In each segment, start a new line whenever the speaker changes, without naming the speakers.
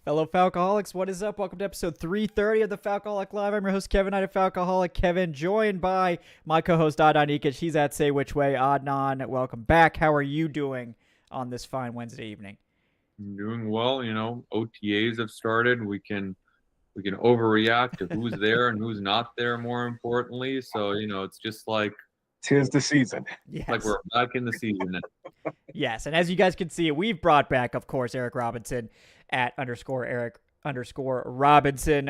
Fellow Falcoholics, what is up? Welcome to episode 330 of the Falcoholic Live. I'm your host, Kevin Knight of Falcoholic. Kevin, joined by my co-host, Adnan Ikic. He's at Say Which Way. Adnan, welcome back. How are you doing on this fine Wednesday evening?
I'm doing well. OTAs have started. We can overreact to who's there and who's not there, more importantly. So, it's just like
Tis the season.
like
Yes.
we're back in the season.
Yes, and as you guys can see, we've brought back, of course, Eric Robinson at _Eric_Robinson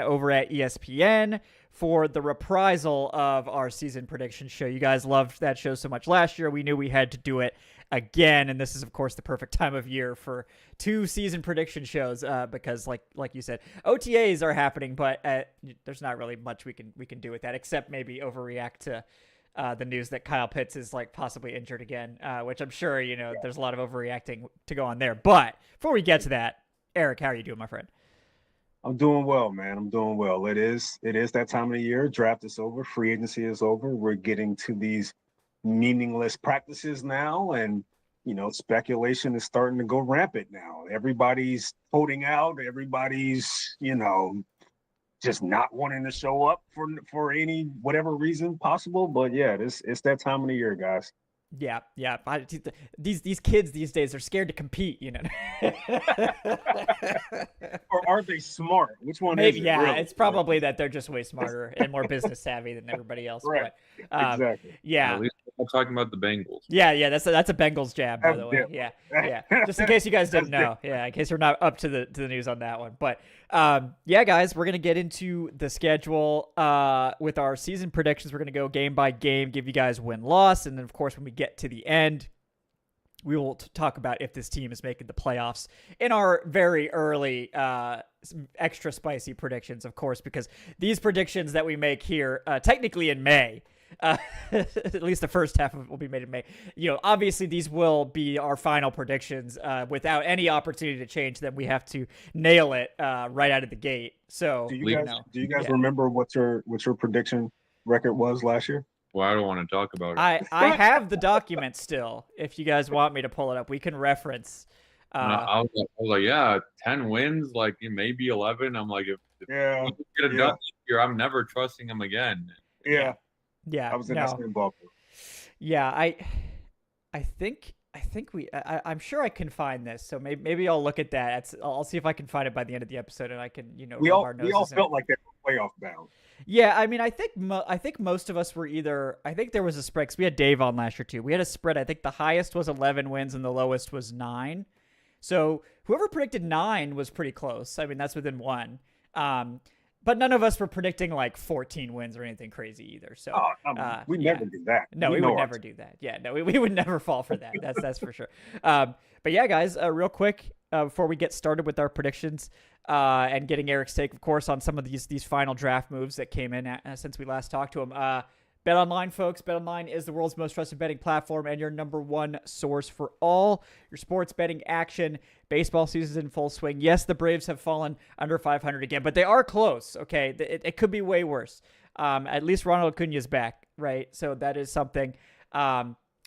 over at ESPN for the reprisal of our season prediction show. You guys loved that show so much last year. We knew we had to do it again, and this is, of course, the perfect time of year for two season prediction shows because, like you said, OTAs are happening, but there's not really much we can do with that except maybe overreact to the news that Kyle Pitts is possibly injured again, which I'm sure, there's a lot of overreacting to go on there. But before we get to that, Eric, how are you doing, my friend?
I'm doing well, man. I'm doing well. It is that time of the year. Draft is over. Free agency is over. We're getting to these meaningless practices now, and speculation is starting to go rampant now. Everybody's holding out. Everybody's just not wanting to show up for any whatever reason possible. But yeah, it's that time of the year, guys.
Yeah. These kids these days are scared to compete,
Or are they smart? Which one
Maybe,
is it?
yeah,
Really?
it's probably that they're just way smarter and more business savvy than everybody else.
Right.
But,
Exactly.
yeah.
At least we're talking about the Bengals.
Yeah, that's a Bengals jab, by the way.
Yeah.
Yeah. Just in case you guys didn't know. Yeah, in case we're not up to the news on that one. But yeah, guys, we're gonna get into the schedule with our season predictions. We're gonna go game by game, give you guys win-loss, and then of course when we get to the end, we will talk about if this team is making the playoffs in our very early extra spicy predictions, of course, because these predictions that we make here technically in May. At least the first half of it will be made in May. Obviously these will be our final predictions without any opportunity to change them. We have to nail it right out of the gate. So
Do you guys remember what your prediction record was last year?
Well, I don't want to talk about it.
I have the document still. If you guys want me to pull it up, we can reference.
I was like, yeah, 10 wins, like maybe 11. I'm like, if
Yeah.
we get it done this year, I'm never trusting him again.
Yeah.
Yeah,
I was in that same ballpark.
Yeah, I think I'm sure I can find this. So maybe I'll look at that. I'll see if I can find it by the end of the episode, and I can
We
rub
all
our
we all
noses in
felt
it.
like they were playoff bound.
Yeah, I mean, I think most of us were either. I think there was a spread because we had Dave on last year too. We had a spread. I think the highest was 11 wins and the lowest was 9. So whoever predicted 9 was pretty close. I mean, that's within one. But none of us were predicting like 14 wins or anything crazy either. So
we never do that.
no, we would never do that. Yeah, no, we would never fall for that. That's for sure. But yeah, guys, real quick before we get started with our predictions and getting Eric's take, of course, on some of these final draft moves that came in since we last talked to him. Bet Online, folks. Bet Online is the world's most trusted betting platform and your number one source for all your sports betting action. Baseball season is in full swing. Yes, the Braves have fallen under 500 again, but they are close, okay? It could be way worse. At least Ronald Acuna is back, right? So that is something.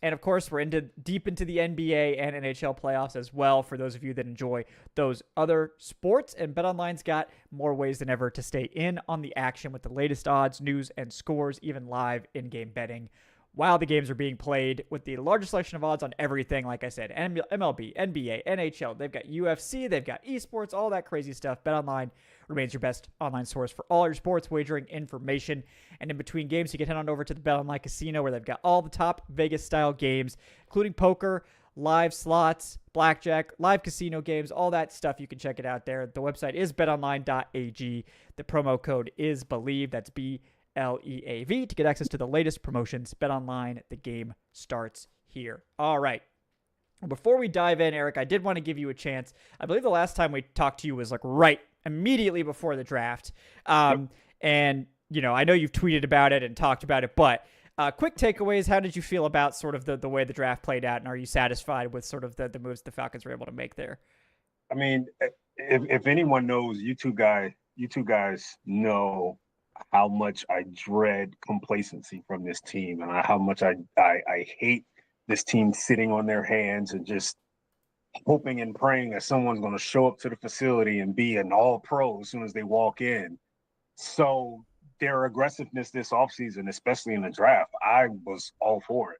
And of course, we're deep into the NBA and NHL playoffs as well for those of you that enjoy those other sports. And BetOnline's got more ways than ever to stay in on the action with the latest odds, news, and scores, even live in-game betting while the games are being played with the largest selection of odds on everything. Like I said, MLB, NBA, NHL, they've got UFC, they've got esports, all that crazy stuff. BetOnline remains your best online source for all your sports wagering information. And in between games, you can head on over to the BetOnline Casino where they've got all the top Vegas-style games, including poker, live slots, blackjack, live casino games, all that stuff. You can check it out there. The website is betonline.ag. The promo code is BELIEVE. That's BLEAV to get access to the latest promotions. BetOnline, the game starts here. All right. Before we dive in, Eric, I did want to give you a chance. I believe the last time we talked to you was like right immediately before the draft. And, I know you've tweeted about it and talked about it, but quick takeaways. How did you feel about sort of the way the draft played out? And are you satisfied with sort of the moves the Falcons were able to make there?
I mean, if anyone knows, you two guys know how much I dread complacency from this team and how much I hate this team sitting on their hands and just hoping and praying that someone's going to show up to the facility and be an all-pro as soon as they walk in. So their aggressiveness this offseason, especially in the draft, I was all for it.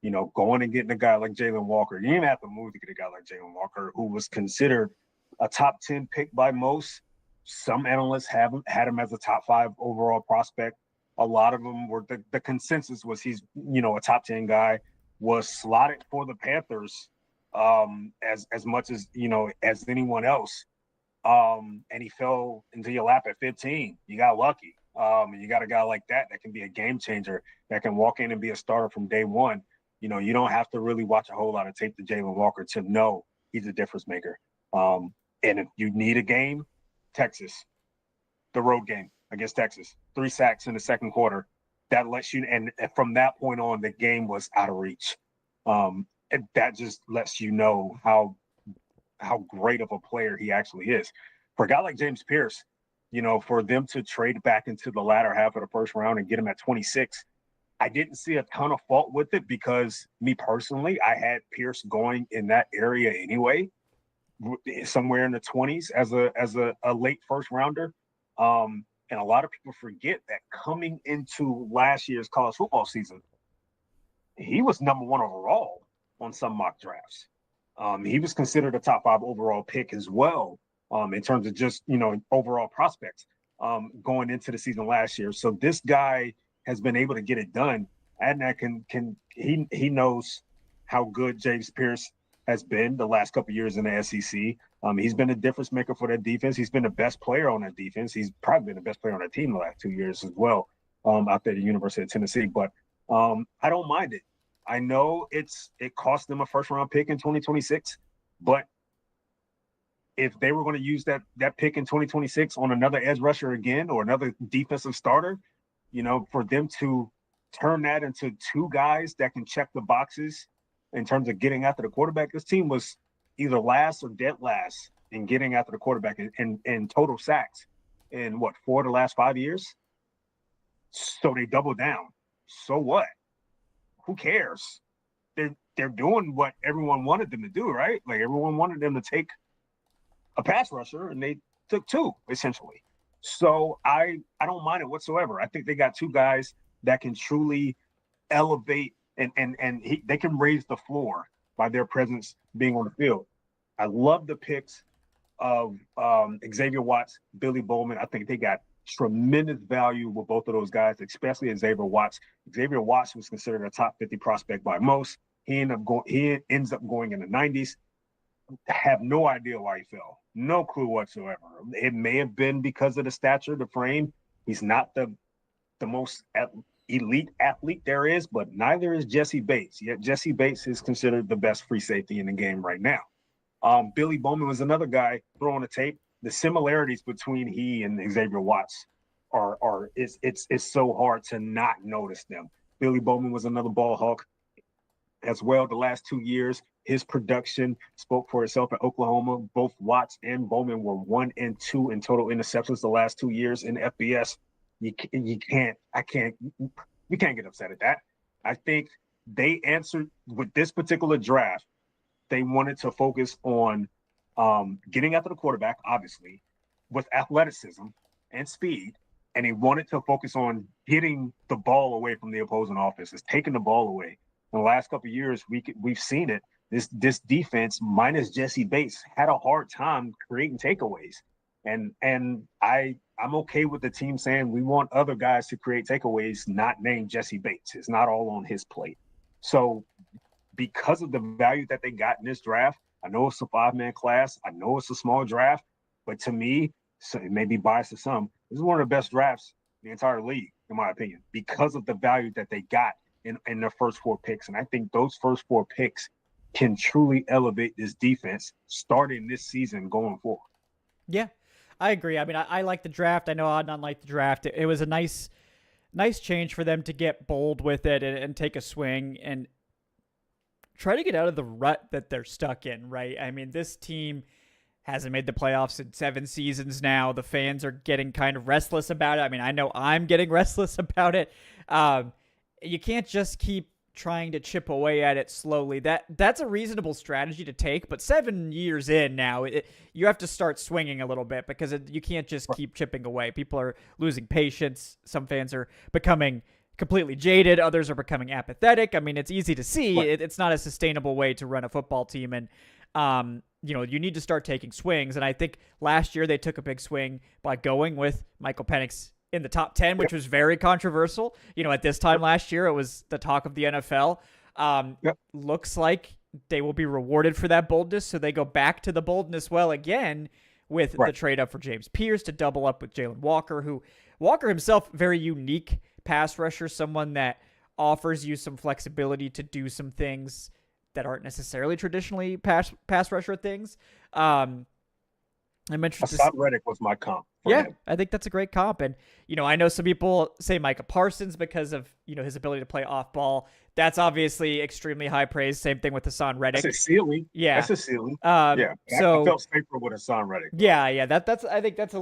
You know, going and getting a guy like Jalen Walker. You didn't have to move to get a guy like Jalen Walker, who was considered a top 10 pick by most. Some analysts had him as a top 5 overall prospect. A lot of them were the consensus was he's, you know, a top 10 guy, was slotted for the Panthers as much as, you know, as anyone else. And he fell into your lap at 15. You got lucky. You got a guy like that can be a game changer, that can walk in and be a starter from day one. You know, you don't have to really watch a whole lot of tape to Jalen Walker to know he's a difference maker. And if you need a game, Texas, the road game against Texas, 3 sacks in the second quarter. That lets you, and from that point on, the game was out of reach. And that just lets you know how great of a player he actually is. For a guy like James Pierce, you know, for them to trade back into the latter half of the first round and get him at 26, I didn't see a ton of fault with it, because me personally, I had Pierce going in that area anyway, somewhere in the 20s as a late first rounder. And a lot of people forget that coming into last year's college football season, he was number 1 overall on some mock drafts. He was considered a top 5 overall pick as well, in terms of just, you know, overall prospects going into the season last year. So this guy has been able to get it done. Adnan he knows how good James Pierce has been the last couple of years in the SEC. He's been a difference maker for that defense. He's been the best player on that defense. He's probably been the best player on that team the last 2 years as well, out there at the University of Tennessee. But I don't mind it. I know it cost them a first-round pick in 2026, but if they were going to use that pick in 2026 on another edge rusher again, or another defensive starter, you know, for them to turn that into 2 guys that can check the boxes in terms of getting after the quarterback. This team was either last or dead last in getting after the quarterback in total sacks in 4 of the last 5 years. So they doubled down. So what? Who cares? They're doing what everyone wanted them to do, right? Like, everyone wanted them to take a pass rusher, and they took 2 essentially. So I don't mind it whatsoever. I think they got 2 guys that can truly elevate and they can raise the floor by their presence being on the field. I love the picks of Xavier Watts, Billy Bowman. I think they got tremendous value with both of those guys, especially Xavier Watts. Xavier Watts was considered a top 50 prospect by most. He ends up going in the 90s. Have no idea why he fell. No clue whatsoever. It may have been because of the stature, the frame. He's not the most elite athlete there is, but neither is Jesse Bates. Yet Jesse Bates is considered the best free safety in the game right now. Billy Bowman was another guy throwing the tape. The similarities between he and Xavier Watts it's so hard to not notice them. Billy Bowman was another ball hawk as well the last 2 years. His production spoke for itself at Oklahoma. Both Watts and Bowman were 1 and 2 in total interceptions the last 2 years in FBS. You can't get upset at that. I think they answered with this particular draft. They wanted to focus on getting after the quarterback, obviously, with athleticism and speed, and they wanted to focus on getting the ball away from the opposing offenses, taking the ball away. In the last couple of years, we've seen it. This defense, minus Jesse Bates, had a hard time creating takeaways, and I'm okay with the team saying we want other guys to create takeaways, not named Jesse Bates. It's not all on his plate. So because of the value that they got in this draft, I know it's a 5-man class. I know it's a small draft, but to me, so it may be biased to some, this is one of the best drafts in the entire league, in my opinion, because of the value that they got in their first 4 picks. And I think those first 4 picks can truly elevate this defense starting this season going forward.
Yeah, I agree. I mean, I like the draft. I know Adnan liked the draft. It was a nice change for them to get bold with it and take a swing and try to get out of the rut that they're stuck in, right? I mean, this team hasn't made the playoffs in 7 seasons now. The fans are getting kind of restless about it. I mean, I know I'm getting restless about it. You can't just keep trying to chip away at it slowly. That's a reasonable strategy to take, but 7 years in now, you have to start swinging a little bit because you can't just keep chipping away. People are losing patience. Some fans are becoming completely jaded. Others are becoming apathetic. I mean, it's easy to see. It's not a sustainable way to run a football team, and you need to start taking swings. And I think last year they took a big swing by going with Michael Penix in the top 10, which was very controversial. At this time last year, it was the talk of the NFL. Looks like they will be rewarded for that boldness. So they go back to the boldness again with the trade up for James Pierce to double up with Jalen Walker, who Walker himself, very unique pass rusher, someone that offers you some flexibility to do some things that aren't necessarily traditionally pass rusher things. I'm interested.
Hassan Reddick was my comp.
Him. I think that's a great comp. And, I know some people say Micah Parsons because of, his ability to play off ball. That's obviously extremely high praise. Same thing with Hassan Reddick.
That's a ceiling.
Yeah.
That's a ceiling.
So
I felt safer with Hassan Reddick.
Yeah. I think that's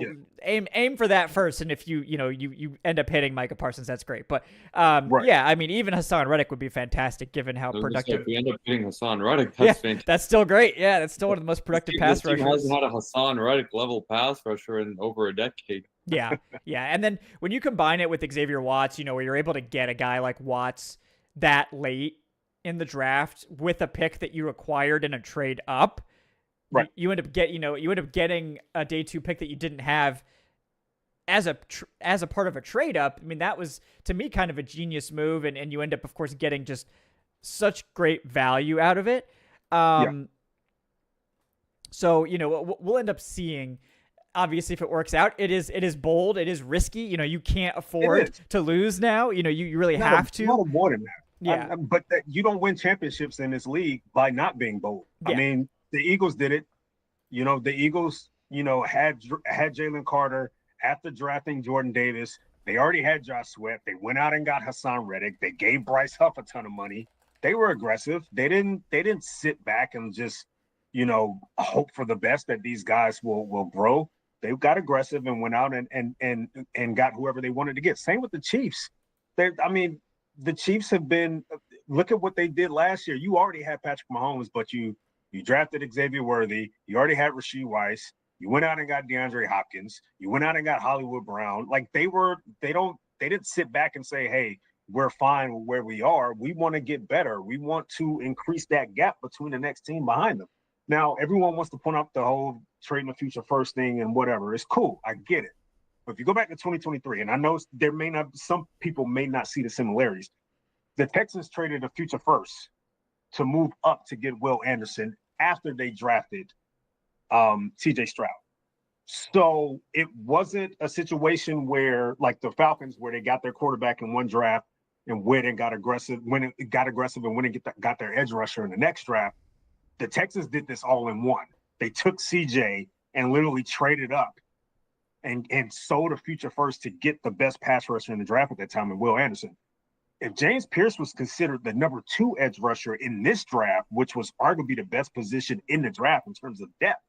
aim for that first. And if you end up hitting Micah Parsons, that's great. But I mean, even Hassan Reddick would be fantastic given how productive.
If we end up hitting Hassan Reddick, that's fantastic.
That's still great. Yeah, that's still one of the most productive pass rushers.
He hasn't had a Hassan Reddick level pass rusher in over a decade.
Yeah. And then when you combine it with Xavier Watts, where you're able to get a guy like Watts that late in the draft with a pick that you acquired in a trade up, you end up getting a day 2 pick that you didn't have as a part of a trade up. I mean, that was to me kind of a genius move, and you end up, of course, getting just such great value out of it. So we'll end up seeing. Obviously, if it works out, it is bold. It is risky. You can't afford to lose now. You really have to.
Not more than that.
Yeah.
But you don't win championships in this league by not being bold. Yeah. I mean, the Eagles did it. The Eagles, had Jalen Carter after drafting Jordan Davis. They already had Josh Sweat. They went out and got Hassan Reddick. They gave Bryce Huff a ton of money. They were aggressive. They didn't sit back and just, hope for the best that these guys will grow. They got aggressive and went out and got whoever they wanted to get. Same with the Chiefs. The Chiefs have been – look at what they did last year. You already had Patrick Mahomes, but you drafted Xavier Worthy. You already had Rashee Rice. You went out and got DeAndre Hopkins. You went out and got Hollywood Brown. Like they didn't sit back and say, hey, we're fine with where we are. We want to get better. We want to increase that gap between the next team behind them. Now, everyone wants to point up the whole trading the future first thing and whatever. It's cool. I get it. But if you go back to 2023, and I know some people may not see the similarities. The Texans traded a future first to move up to get Will Anderson after they drafted CJ Stroud. So it wasn't a situation where, like the Falcons, where they got their quarterback in one draft and went and got aggressive, and went and got their edge rusher in the next draft. The Texans did this all in one. They took CJ and literally traded up and sold a future first to get the best pass rusher in the draft at that time, in Will Anderson. If James Pierce was considered the number 2 edge rusher in this draft, which was arguably the best position in the draft in terms of depth,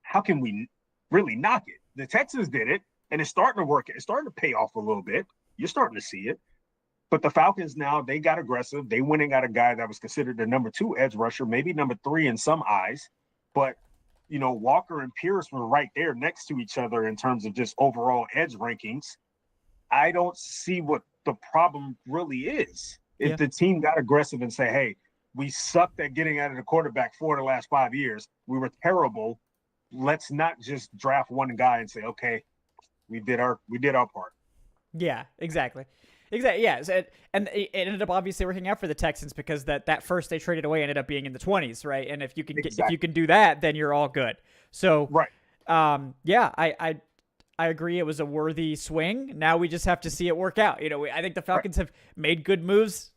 how can we really knock it? The Texans did it, and it's starting to work. It's starting to pay off a little bit. You're starting to see it. But the Falcons now, they got aggressive. They went and got a guy that was considered the number 2 edge rusher, maybe number 3 in some eyes. But, Walker and Pierce were right there next to each other in terms of just overall edge rankings. I don't see what the problem really is. If the team got aggressive and say, hey, we sucked at getting out of the quarterback for the last 5 years. We were terrible. Let's not just draft one guy and say, okay, we did our part.
Yeah, exactly. Yeah, and it ended up obviously working out for the Texans because that first they traded away ended up being in the 20s, right? And if you can do that, then you're all good. So,
right.
I agree. It was a worthy swing. Now we just have to see it work out. I think the Falcons have made good moves,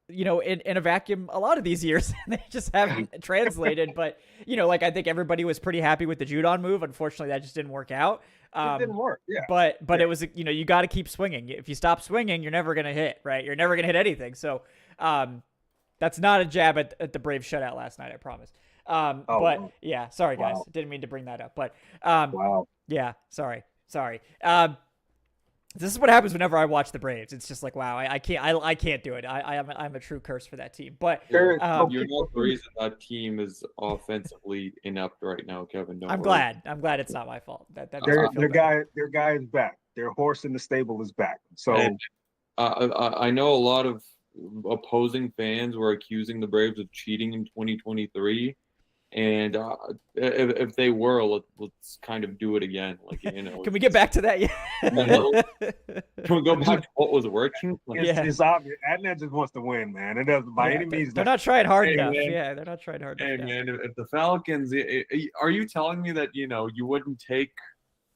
in a vacuum a lot of these years. They just haven't translated. But, I think everybody was pretty happy with the Judon move. Unfortunately, that just didn't work out.
It didn't work, yeah.
But it was, you got to keep swinging. If you stop swinging, you're never going to hit, right? You're never going to hit anything. So that's not a jab at the Braves shutout last night, I promise. Yeah, sorry, guys. Didn't mean to bring that up. But,
wow.
Yeah, sorry. This is what happens whenever I watch the Braves. It's just like, wow, I can't do it. I'm a true curse for that team. But
you're not the reason that team is offensively inept right now, Kevin.
I'm glad it's not my fault.
Their guy is back. Their horse in the stable is back. So
I know a lot of opposing fans were accusing the Braves of cheating in 2023. And if they were, let's kind of do it again. Like, you know,
can we get back to that? Yeah.
Can we go back to what was working?
It's obvious. Adnan just wants to win, man. It doesn't by any means.
They're not trying hard enough. Man. Yeah, they're not trying hard enough.
Man, if the Falcons, are you telling me that you wouldn't take,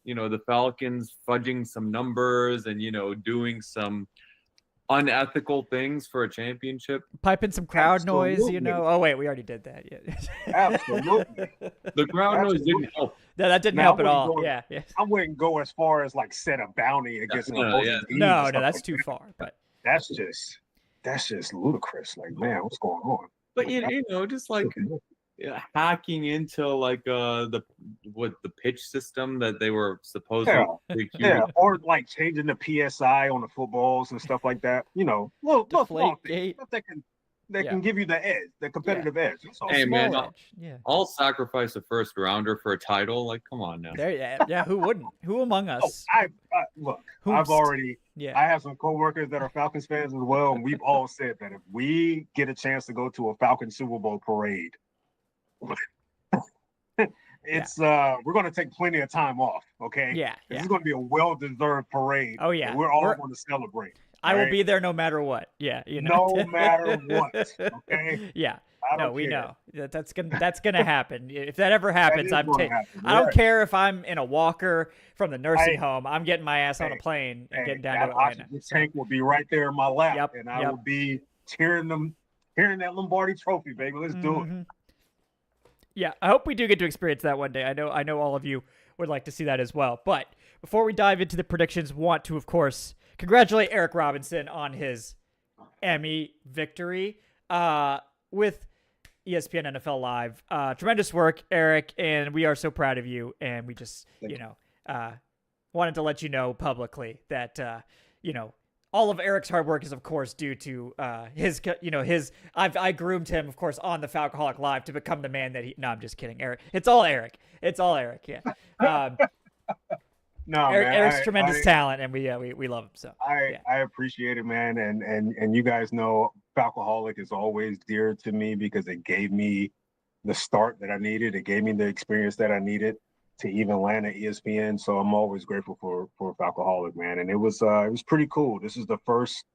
the Falcons fudging some numbers and doing some unethical things for a championship?
Piping some crowd noise, Oh wait, we already did that. Yeah.
Absolutely.
The crowd noise didn't help.
No, that didn't help at all. Yeah.
I wouldn't go as far as like set a bounty against
No, that's too far. But
that's just ludicrous. Like, man, what's going on?
But just like hacking into like the pitch system that they were supposed to
or like changing the PSI on the footballs and stuff like that. Little things that can give you the edge, the competitive edge.
Hey man, I'll sacrifice a first rounder for a title. Like, come on now.
Who wouldn't? Who among us?
Look, I have some coworkers that are Falcons fans as well, and we've all said that if we get a chance to go to a Falcons Super Bowl parade, we're going to take plenty of time off. Okay. This is going to be a well-deserved parade.
Oh yeah.
We're all going to celebrate.
I will be there no matter what. Yeah.
No matter what. Okay.
Yeah. No, we know that's gonna happen. If that ever happens, I don't care if I'm in a walker from the nursing home. I'm getting my ass on a plane and getting down to Atlanta.
The tank will be right there in my lap, and I will be cheering that Lombardi Trophy, baby. Let's do it.
Yeah, I hope we do get to experience that one day. I know all of you would like to see that as well. But before we dive into the predictions, want to, of course, congratulate Eric Robinson on his Emmy victory with ESPN NFL Live. Tremendous work, Eric, and we are so proud of you. And we just, wanted to let you know publicly that, all of Eric's hard work is, of course, due to I groomed him, of course, on the Falcoholic Live to become the man that he. No, I'm just kidding, Eric. It's all Eric. Yeah.
No,
Eric's tremendous talent, and we love him. So
I appreciate it, man, and you guys know Falcoholic is always dear to me because it gave me the start that I needed. It gave me the experience that I needed to even land at ESPN. So I'm always grateful for Falcoholic, man. And it was pretty cool. This is the first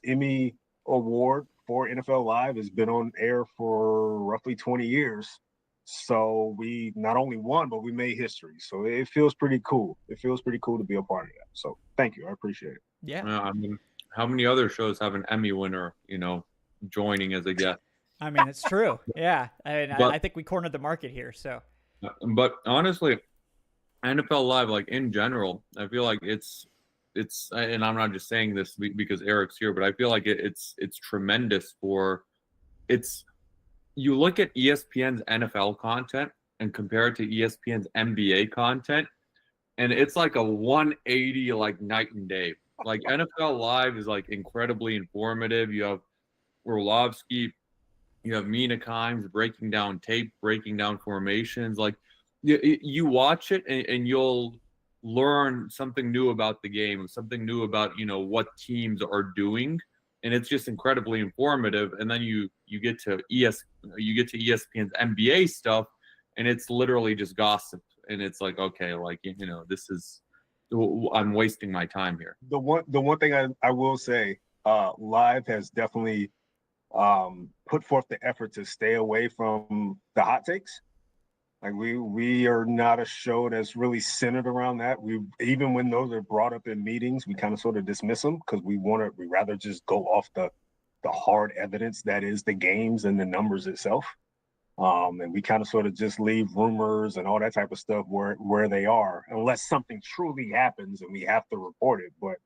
Emmy award for NFL Live. It's been on air for roughly 20 years. So we not only won, but we made history. So it feels pretty cool. It feels pretty cool to be a part of that. So thank you. I appreciate it.
Yeah.
I mean, how many other shows have an Emmy winner, joining as a guest?
I mean, it's true. Yeah. I think we cornered the market here. So.
But honestly, NFL Live, like in general, I feel like it's, and I'm not just saying this because Eric's here, but I feel like it's tremendous you look at ESPN's NFL content and compare it to ESPN's NBA content, and it's like a 180, like night and day. Like NFL Live is like incredibly informative. You have Orlovsky, you have Mina Kimes breaking down tape, breaking down formations. Like you watch it and you'll learn something new about the game, something new about, what teams are doing. And it's just incredibly informative. And then you get to ESPN's NBA stuff, and it's literally just gossip. And it's like, okay, like, this is, I'm wasting my time here.
The one thing I will say, Live has definitely put forth the effort to stay away from the hot takes. Like we are not a show that's really centered around that. Even when those are brought up in meetings, we kind of sort of dismiss them because we rather just go off the hard evidence that is the games and the numbers itself. And we kind of sort of just leave rumors and all that type of stuff where they are, unless something truly happens and we have to report it. But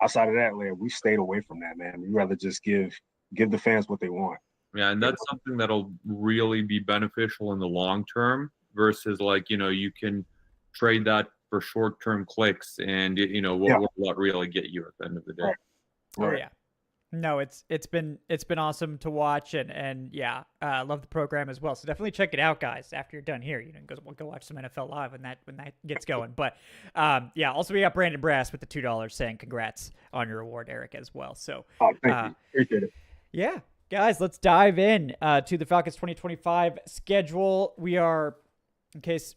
outside of that, we stayed away from that, man. We'd rather just give the fans what they want.
Yeah, and that's something that'll really be beneficial in the long term versus you can trade that for short-term clicks, and what will really get you at the end of the day.
Right.
Oh yeah. No, it's been awesome to watch, and yeah, love the program as well. So definitely check it out, guys. After you're done here, go watch some NFL Live when that gets going. But yeah, also we got Brandon Brass with the $2 saying congrats on your award, Eric, as well. So
thank you, appreciate it.
Yeah, guys, let's dive in to the Falcons 2025 schedule. We are, in case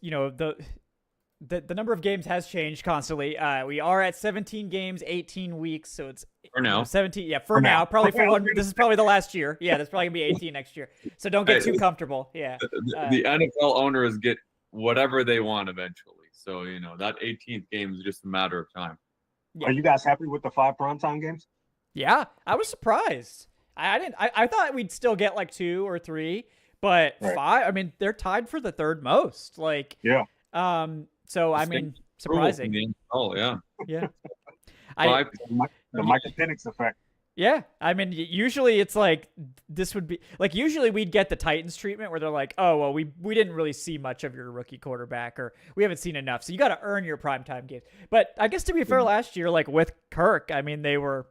the number of games has changed constantly. We are at 17 games, 18 weeks, so it's
for now
17. Yeah, for now. Probably for one. This is probably the last year. Yeah, that's probably gonna be 18 next year. So don't get too comfortable. Yeah.
The NFL owners get whatever they want eventually. So that 18th game is just a matter of time.
Yeah. Are you guys happy with the 5 primetime games?
Yeah, I was surprised. I thought we'd still get like 2 or 3, but 5. I mean, they're tied for the third most. Like,
yeah.
So I mean, surprising.
Oh yeah.
Yeah.
The Michael Penix effect.
Yeah, I mean, usually it's like this would be like usually we'd get the Titans treatment where they're like, oh well, we didn't really see much of your rookie quarterback, or we haven't seen enough, so you got to earn your primetime games. But I guess to be fair, last year, like with Kirk, I mean, they were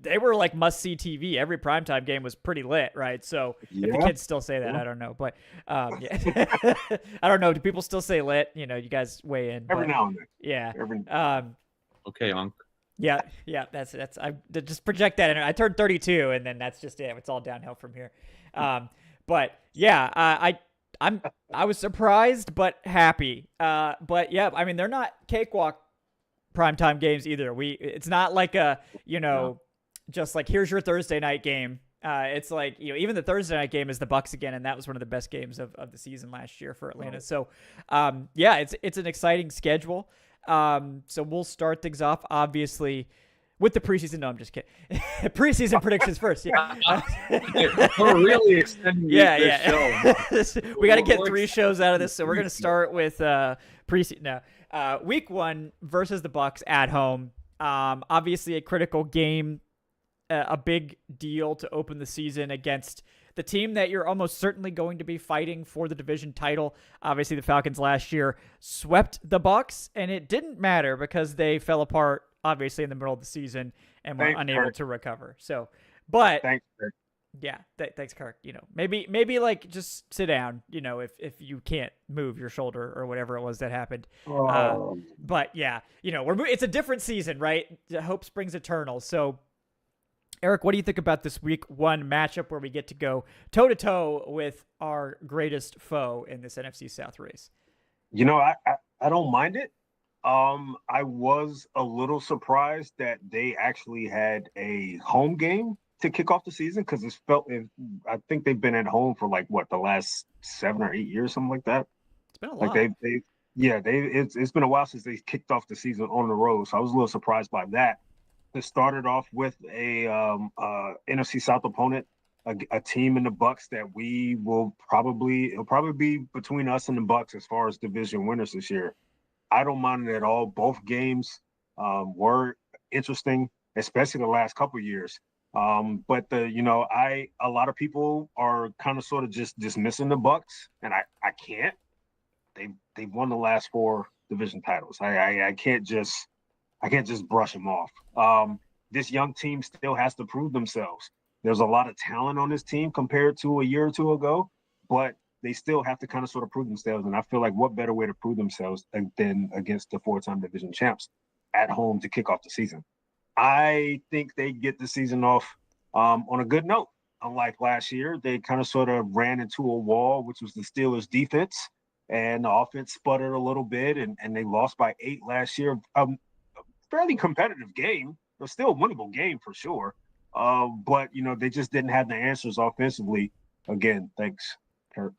like must see TV. Every primetime game was pretty lit, right? So if the kids still say that, I don't know, but yeah, I don't know. Do people still say lit? You guys weigh in
every now and then.
Yeah.
Okay, Unc.
Yeah. That's. I just project that in. I turned 32, and then that's just it. It's all downhill from here. But yeah, I was surprised but happy. But yeah, I mean, they're not cakewalk primetime games either. It's not like a just like here's your Thursday night game. It's like even the Thursday night game is the Bucs again, and that was one of the best games of the season last year for Atlanta. So yeah, it's an exciting schedule. So we'll start things off, obviously, with the preseason. No, I'm just kidding. Preseason predictions first. Yeah.
We're really extending
this show. We got to get 3 shows out of this, so we're going to start with preseason. No, week 1 versus the Bucs at home. Obviously, a critical game, a big deal to open the season against the team that you're almost certainly going to be fighting for the division title. Obviously, the Falcons last year swept the Bucs, and it didn't matter because they fell apart, obviously, in the middle of the season and were unable to recover. So, but
thanks, Kirk.
Yeah, thanks, Kirk. Maybe like just sit down. If you can't move your shoulder or whatever it was that happened. But yeah, it's a different season, right? Hope springs eternal. So, Eric, what do you think about this week 1 matchup where we get to go toe-to-toe with our greatest foe in this NFC South race?
I don't mind it. I was a little surprised that they actually had a home game to kick off the season because I think they've been at home for like the last 7 or 8 years, something like that.
It's been a lot.
Like it's been a while since they kicked off the season on the road, so I was a little surprised by that. It started off with a NFC South opponent, a team in the Bucs that it'll probably be between us and the Bucs as far as division winners this year. I don't mind it at all. Both games were interesting, especially the last couple of years. But a lot of people are kind of sort of just dismissing the Bucs, and I can't. They've won the last 4 division titles. I can't just brush them off. This young team still has to prove themselves. There's a lot of talent on this team compared to a year or 2 ago, but they still have to kind of sort of prove themselves. And I feel like what better way to prove themselves than against the 4-time division champs at home to kick off the season. I think they get the season off on a good note. Unlike last year, they kind of sort of ran into a wall, which was the Steelers' defense, and the offense sputtered a little bit, and they lost by 8 last year. Fairly competitive game. It was still a winnable game for sure. But they just didn't have the answers offensively. Again, thanks, Kirk.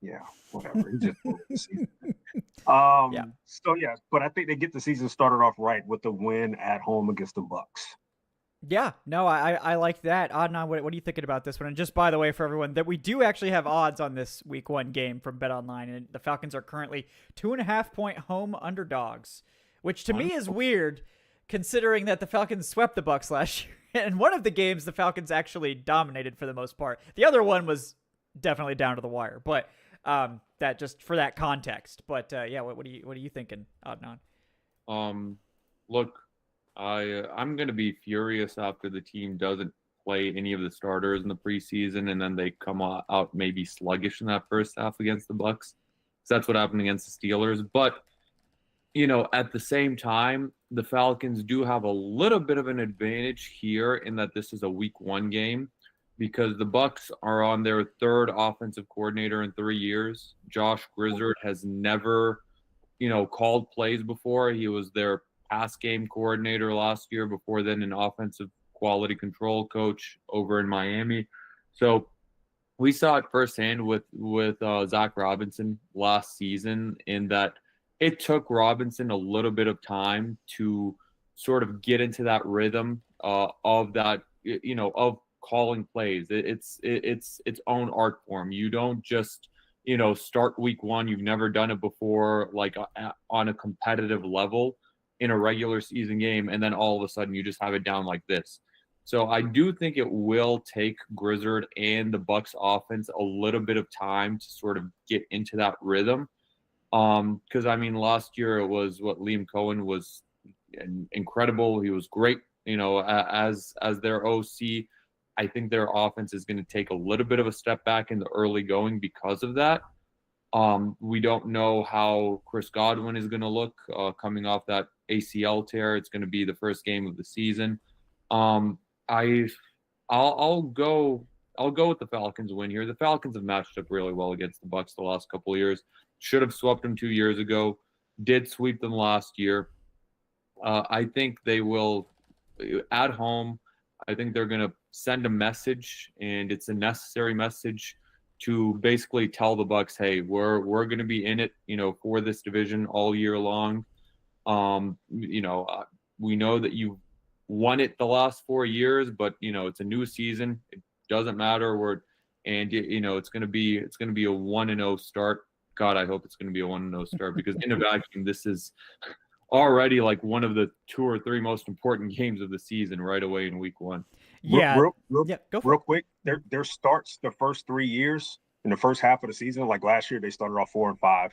Yeah, whatever. He just won the season.
Yeah.
So yeah, but I think they get the season started off right with the win at home against the Bucs.
Yeah, no, I like that. Adnan, what are you thinking about this one? And just by the way, for everyone, that we do actually have odds on this week 1 game from BetOnline, and the Falcons are currently 2.5-point home underdogs, which to me is weird, considering that the Falcons swept the Bucs last year. And one of the games, the Falcons actually dominated for the most part. The other one was definitely down to the wire. But That just for that context. But yeah, what are you thinking, Adnan?
Look, I'm gonna be furious after the team doesn't play any of the starters in the preseason, and then they come out maybe sluggish in that first half against the Bucs. So that's what happened against the Steelers. But at the same time, the Falcons do have a little bit of an advantage here in that this is a week 1 game because the Bucs are on their 3rd offensive coordinator in 3 years. Josh Grizzard has never, called plays before. He was their pass game coordinator last year, before then an offensive quality control coach over in Miami. So we saw it firsthand with Zach Robinson last season, in that it took Robinson a little bit of time to sort of get into that rhythm of that, of calling plays. It's its own art form. You don't just, start week 1. You've never done it before, like on a competitive level in a regular season game, and then all of a sudden you just have it down like this. So I do think it will take Grizzard and the Bucs offense a little bit of time to sort of get into that rhythm. Because last year it was what Liam Cohen was incredible. He was great, as their OC. I think their offense is going to take a little bit of a step back in the early going because of that. We don't know how Chris Godwin is going to look coming off that ACL tear. It's going to be the first game of the season. I'll go with the Falcons win here. The Falcons have matched up really well against the Bucs the last couple of years. Should have swept them 2 years ago. Did sweep them last year. I think they will at home. I think they're going to send a message, and it's a necessary message to basically tell the Bucs, hey, we're going to be in it, for this division all year long. We know that you've won it the last 4 years, but it's a new season. It doesn't matter. It's going to be a 1-0 start. God, I hope it's going to be a 1-0 start, because in a vacuum, this is already like one of the 2 or 3 most important games of the season right away in week 1.
Yeah.
Go for real quick. Their starts the first 3 years in the first half of the season. Like last year, they started off 4-5.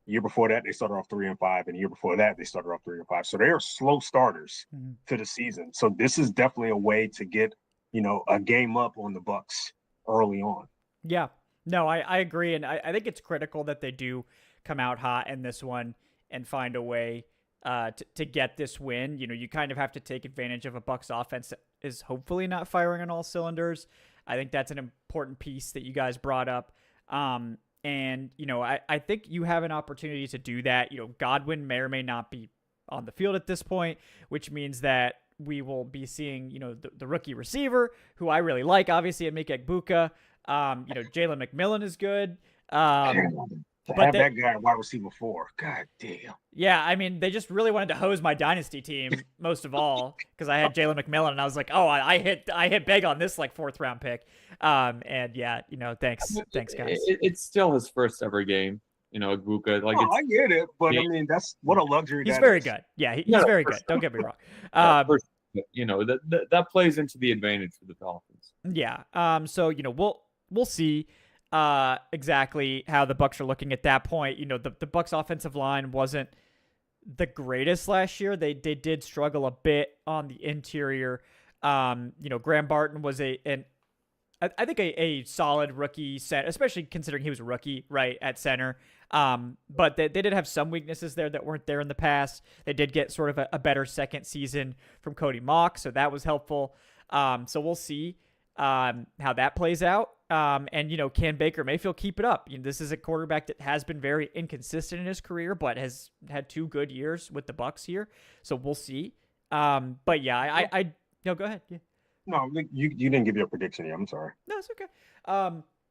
The year before that, they started off 3-5, and the year before that, they started off 3-5. So they are slow starters to the season. So this is definitely a way to get a game up on the Bucs early on.
Yeah. No, I agree, and I think it's critical that they do come out hot in this one and find a way to get this win. You kind of have to take advantage of a Bucs offense that is hopefully not firing on all cylinders. I think that's an important piece that you guys brought up. And, I think you have an opportunity to do that. Godwin may or may not be on the field at this point, which means that we will be seeing, the rookie receiver, who I really like, obviously, Emmy Egbuka. Jalen McMillan is good.
That guy at wide receiver 4, god damn.
Yeah, they just really wanted to hose my dynasty team most of all, because I had Jalen McMillan, and I was like, oh, I hit big on this 4th round pick. And yeah, thanks guys.
It's still his first ever game. Egbuka.
I get it, but that's what a luxury.
He's very good. Yeah, he's very good. Don't get me wrong.
That plays into the advantage for the Falcons.
Yeah. So we'll see exactly how the Bucs are looking at that point. The Bucs offensive line wasn't the greatest last year. They did struggle a bit on the interior. Graham Barton was I think a solid rookie center, especially considering he was a rookie, right, at center. But they did have some weaknesses there that weren't there in the past. They did get sort of a better second season from Cody Mock, so that was helpful. So we'll see how that plays out. And can Baker Mayfield keep it up? This is a quarterback that has been very inconsistent in his career, but has had 2 good years with the Bucs here. So we'll see. But yeah, go ahead. Yeah.
No, you didn't give your prediction yet. I'm sorry.
No, it's okay.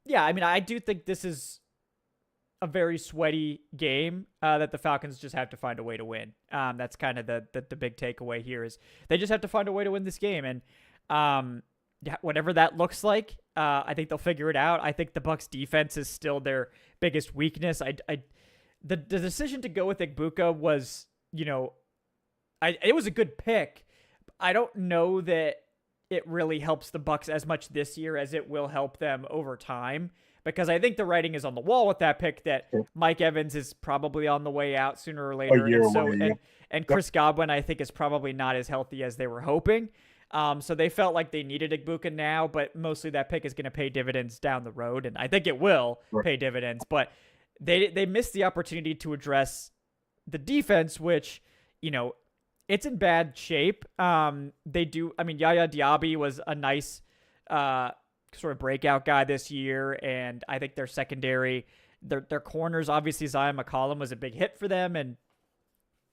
Yeah, I do think this is a very sweaty game that the Falcons just have to find a way to win. That's kind of the big takeaway here is they just have to find a way to win this game. And yeah, whatever that looks like, I think they'll figure it out. I think the Bucs defense is still their biggest weakness. The decision to go with Egbuka was, it was a good pick. I don't know that it really helps the Bucs as much this year as it will help them over time. because I think the writing is on the wall with that pick that Mike Evans is probably on the way out sooner or later. And Chris Godwin, I think, is probably not as healthy as they were hoping. So they felt like they needed Igbuka now, but mostly that pick is going to pay dividends down the road. And I think it will pay dividends, but they missed the opportunity to address the defense, which, it's in bad shape. Yaya Diaby was a nice sort of breakout guy this year, and I think their secondary, their corners, obviously Zion McCollum was a big hit for them, and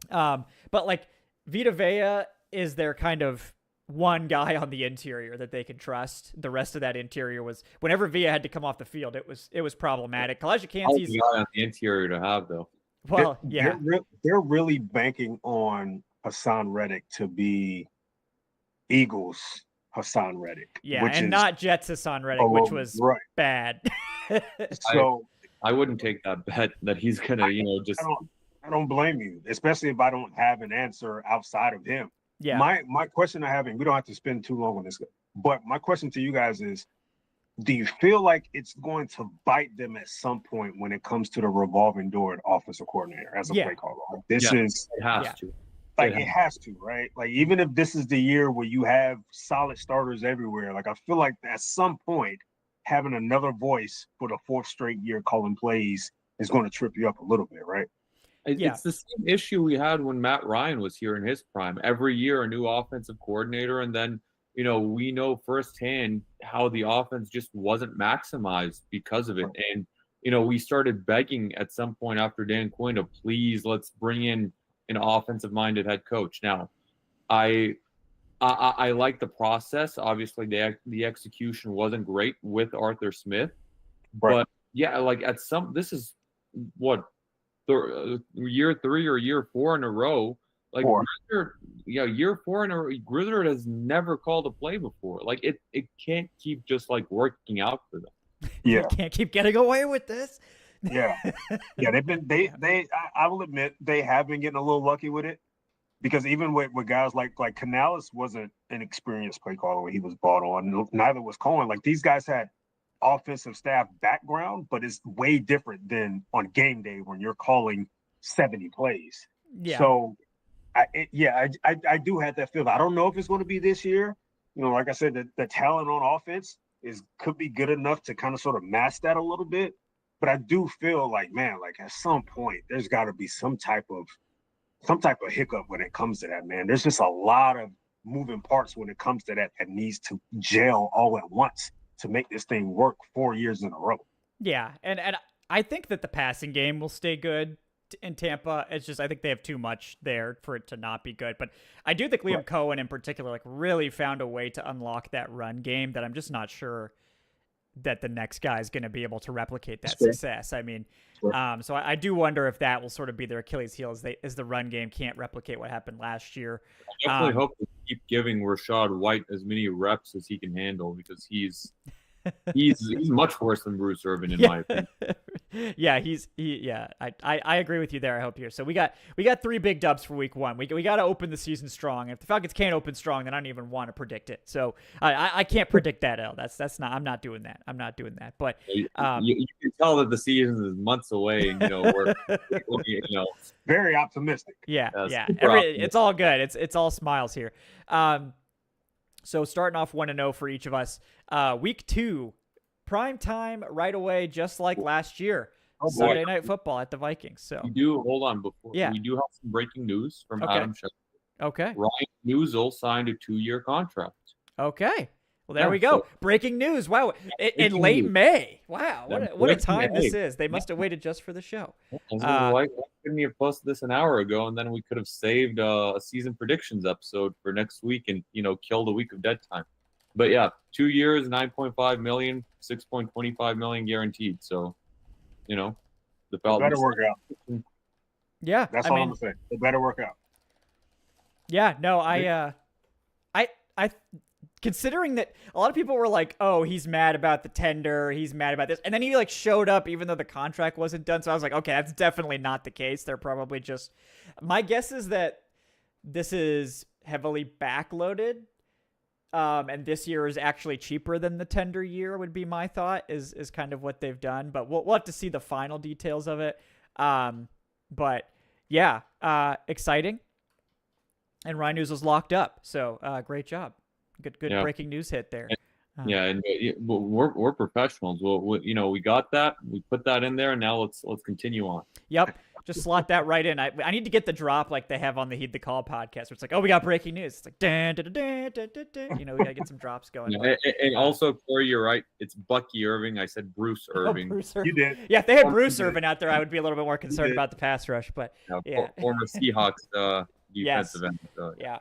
but like Vita Vea is their kind of one guy on the interior that they can trust. The rest of that interior was, whenever Vea had to come off the field, it was problematic. Kalijah Kancey's
guy on the interior to have though.
Well,
they're really banking on Hassan Reddick to be Eagles Hassan Reddick.
Yeah, and not Jets Hassan Reddick, which was bad.
So
I wouldn't take that bet that he's gonna, just.
I don't blame you, especially if I don't have an answer outside of him.
Yeah.
My question I have, and we don't have to spend too long on this, but my question to you guys is, do you feel like it's going to bite them at some point when it comes to the revolving door at offensive coordinator as a play caller? It has to. It has to, right? Like, even if this is the year where you have solid starters everywhere, like, I feel like at some point having another voice for the fourth straight year calling plays is going to trip you up a little bit, right?
It's the same issue we had when Matt Ryan was here in his prime. Every year, a new offensive coordinator, and then, we know firsthand how the offense just wasn't maximized because of it. And, we started begging at some point after Dan Quinn to please, let's bring in an offensive-minded head coach. Now, I like the process. Obviously, the execution wasn't great with Arthur Smith. But, this is what, year 3 or year 4 in a row. Like, year 4 in a row, Grizzard has never called a play before. Like, it can't keep just like working out for them.
Yeah,
can't keep getting away with this.
Yeah, they've been I will admit they have been getting a little lucky with it, because even with guys like Canales wasn't an experienced play caller when he was brought on. Neither was Cohen. Like, these guys had offensive staff background, but it's way different than on game day when you're calling 70 plays.
Yeah.
So I do have that feel. I don't know if it's going to be this year. Like I said, the talent on offense could be good enough to kind of sort of mask that a little bit. But I do feel like, man, like at some point there's got to be some type of hiccup when it comes to that, man. There's just a lot of moving parts when it comes to that needs to gel all at once to make this thing work 4 years in a row.
Yeah, and I think that the passing game will stay good in Tampa. It's just I think they have too much there for it to not be good. But I do think Liam Cohen in particular like really found a way to unlock that run game that I'm just not sure that the next guy is going to be able to replicate that success. I mean, so I do wonder if that will sort of be their Achilles heel as the run game can't replicate what happened last year.
I definitely hope to keep giving Rashad White as many reps as he can handle, because he's much worse than Bruce Irvin in my opinion. I agree with you there. I hope here. So we got 3 big dubs for week 1. We got to open the season strong. If the Falcons can't open strong, then I don't even want to predict it. So I can't predict that. That's not. I'm not doing that. But you can tell that the season is months away, and we're
very optimistic.
Yeah. It's all good. It's all smiles here. So starting off 1-0 for each of us. Week 2, prime time right away, just like last year. Sunday Night Football at the Vikings. So
we do we do have some breaking news from Adam Schefter.
Okay.
Ryan Newsel signed a 2-year contract.
Okay. Well, there we go. Breaking news. Wow. In late May. Wow. What a time this is. They must have waited just for the show.
Why couldn't you have posted this an hour ago, and then we could have saved a season predictions episode for next week and, killed a week of dead time. But yeah, 2 years, $9.5 million, $6.25 million guaranteed. So, the Falcons
better work out.
Yeah.
That's all I'm going to say. It better work out.
Yeah. No, I considering that a lot of people were like, oh, he's mad about the tender, he's mad about this. And then he showed up even though the contract wasn't done. So I was like, okay, that's definitely not the case. They're probably just, my guess is that this is heavily backloaded And this year is actually cheaper than the tender year would be my thought is kind of what they've done, but we'll have to see the final details of it. But yeah, exciting. And Ryan News was locked up. So great job. Good breaking news hit there.
Yeah, and we're professionals. We got that. We put that in there, and now let's continue on.
Yep, just slot that right in. I need to get the drop like they have on the Heed the Call podcast, where it's like, oh, we got breaking news. It's like, we gotta get some drops going.
And also, Corey, you're right. It's Bucky Irving. I said Bruce Irving.
Oh, Bruce Irving.
You did.
Yeah, if they had Bruce Irving out there, I would be a little bit more concerned about the pass rush. But
former Seahawks defensive end. So,
yeah.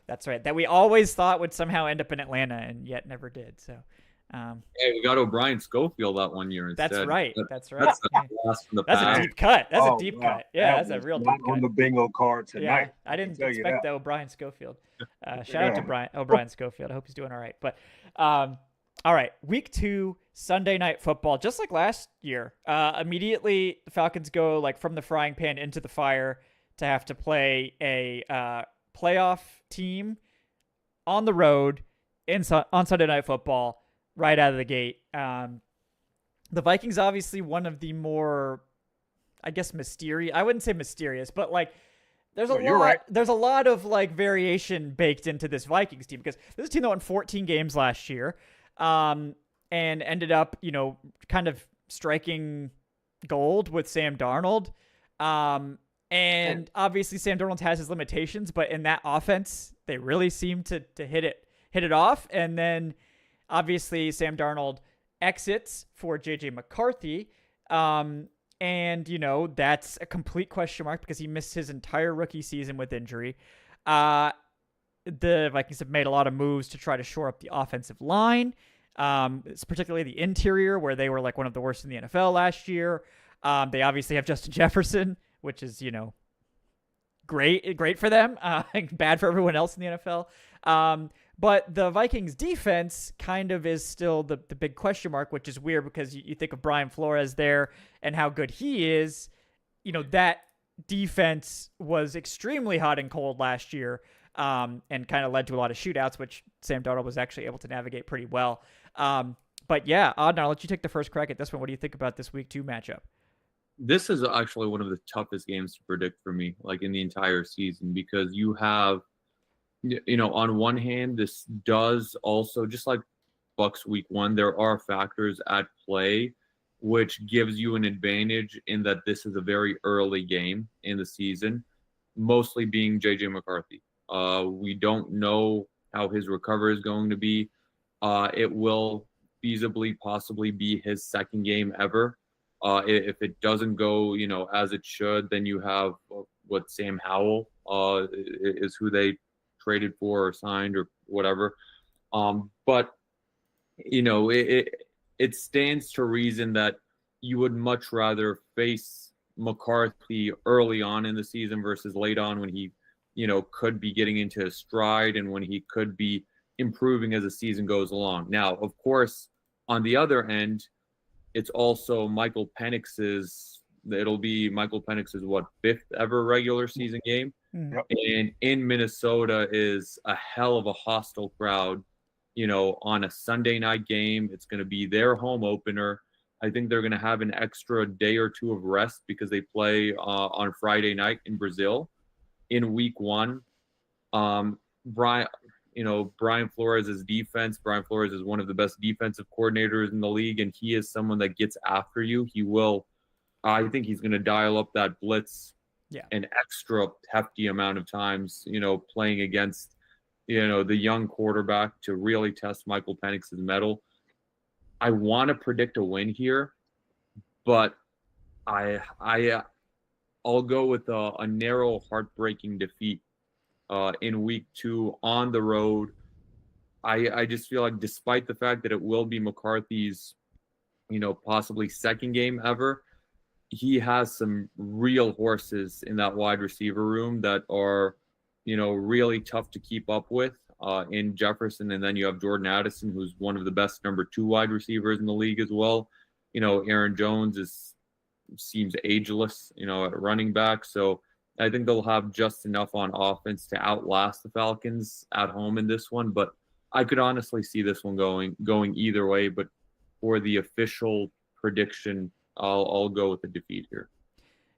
That's right. That we always thought would somehow end up in Atlanta and yet never did. So,
hey, we got O'Brien Schofield that one year instead.
That's right.
That's
a deep cut. That's a deep cut. Yeah, that's a real deep cut.
On the bingo card tonight.
Yeah, I didn't expect that O'Brien Schofield. Shout out to O'Brien Schofield. I hope he's doing all right. But all right, week 2, Sunday Night Football, just like last year. Immediately, the Falcons go like from the frying pan into the fire to have to play a playoff team on the road on Sunday Night Football right out of the gate. The Vikings, obviously one of the more, I guess, mysterious. I wouldn't say mysterious, but like there's a lot of like variation baked into this Vikings team, because this is a team that won 14 games last year, and ended up, kind of striking gold with Sam Darnold. And obviously Sam Darnold has his limitations, but in that offense, they really seem to hit it off. And then obviously Sam Darnold exits for JJ McCarthy. And that's a complete question mark because he missed his entire rookie season with injury. The Vikings have made a lot of moves to try to shore up the offensive line. It's particularly the interior, where they were like one of the worst in the NFL last year. They obviously have Justin Jefferson, which is, great for them, bad for everyone else in the NFL. But the Vikings defense kind of is still the big question mark, which is weird because you think of Brian Flores there and how good he is. That defense was extremely hot and cold last year, and kind of led to a lot of shootouts, which Sam Darnold was actually able to navigate pretty well. But yeah, Adnan, I'll let you take the first crack at this one. What do you think about this week 2 matchup?
This is actually one of the toughest games to predict for me, like in the entire season, because you have, on one hand, this does also, just like Bucs week 1, there are factors at play, which gives you an advantage in that this is a very early game in the season, mostly being JJ McCarthy. We don't know how his recovery is going to be. It will feasibly possibly be his second game ever. If it doesn't go, as it should, then you have what Sam Howell is who they traded for or signed or whatever. But it stands to reason that you would much rather face McCarthy early on in the season versus late on, when he, could be getting into his stride and when he could be improving as the season goes along. Now, of course, on the other end, it's also it'll be Michael Penix's 5th ever regular season game.
Yep.
And in Minnesota is a hell of a hostile crowd, on a Sunday night game. It's going to be their home opener. I think they're going to have an extra day or 2 of rest because they play on Friday night in Brazil in week 1. Brian Flores' defense. Brian Flores is one of the best defensive coordinators in the league, and he is someone that gets after you. He will, I think he's going to dial up that blitz an extra hefty amount of times, playing against, the young quarterback to really test Michael Penix's mettle. I want to predict a win here, but I'll go with a narrow, heartbreaking defeat in week 2 on the road. I just feel like, despite the fact that it will be McCarthy's, possibly second game ever, he has some real horses in that wide receiver room that are, really tough to keep up with in Jefferson. And then you have Jordan Addison, who's one of the best number 2 wide receivers in the league as well. Aaron Jones seems ageless, at running back. So I think they'll have just enough on offense to outlast the Falcons at home in this one. But I could honestly see this one going either way, but for the official prediction, I'll go with the defeat here.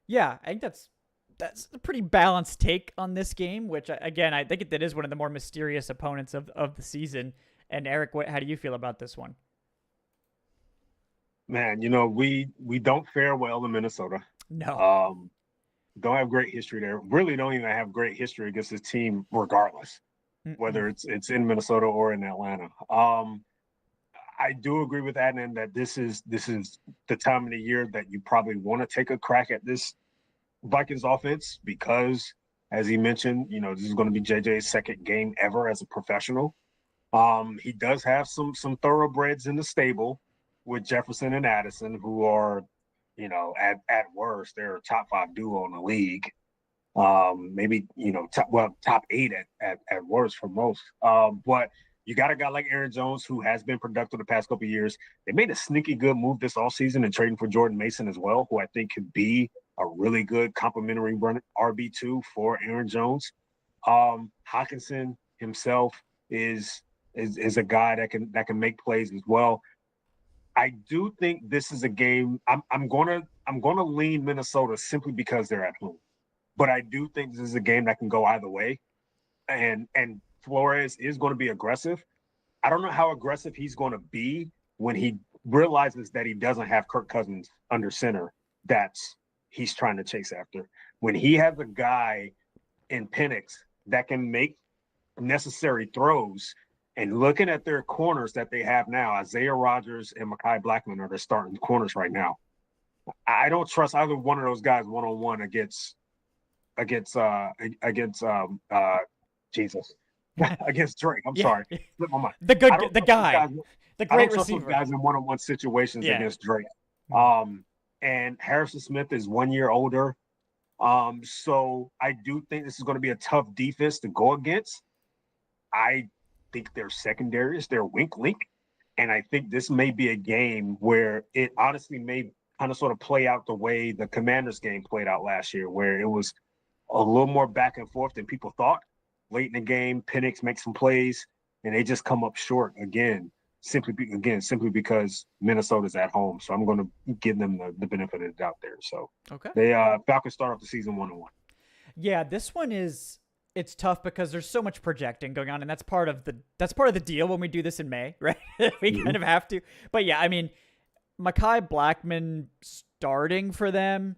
Yeah, I think that's a pretty balanced take on this game, which again, I think that is one of the more mysterious opponents of the season. And Eric, how do you feel about this one?
Man, we don't fare well in Minnesota.
No.
Don't have great history there. Really don't even have great history against this team, regardless, whether it's in Minnesota or in Atlanta. I do agree with Adnan that this is the time of the year that you probably want to take a crack at this Vikings offense because, as he mentioned, this is going to be JJ's second game ever as a professional. He does have some thoroughbreds in the stable with Jefferson and Addison, who are, at worst, they're a top 5 duo in the league. Maybe, top 8 at worst for most. But you got a guy like Aaron Jones who has been productive the past couple of years. They made a sneaky good move this offseason in trading for Jordan Mason as well, who I think could be a really good complementary RB2 for Aaron Jones. Hockenson himself is a guy that can make plays as well. I do think this is a game. I'm gonna lean Minnesota simply because they're at home, but I do think this is a game that can go either way. And Flores is going to be aggressive. I don't know how aggressive he's going to be when he realizes that he doesn't have Kirk Cousins under center. He's trying to chase after. When he has a guy in Penix that can make necessary throws. And looking at their corners that they have now, Isaiah Rodgers and Mekhi Blackmon are their starting corners right now. I don't trust either one of those guys one-on-one against Drake. I'm sorry. Flip my mind.
The guy. The great receiver.
Those guys in one-on-one situations against Drake. And Harrison Smith is 1 year older. So I do think this is going to be a tough defense to go against. I think their secondary is their weak link. And I think this may be a game where it honestly may kind of sort of play out the way the Commanders game played out last year, where it was a little more back and forth than people thought. Late in the game, Penix makes some plays, and they just come up short again, simply because Minnesota's at home. So I'm going to give them the benefit of the doubt there. So they Falcons start off the season 1-1.
Yeah, this one it's tough because there's so much projecting going on, and that's part of the deal when we do this in May, right? We kind of have to. But yeah, I mean, Mekhi Blackmon starting for them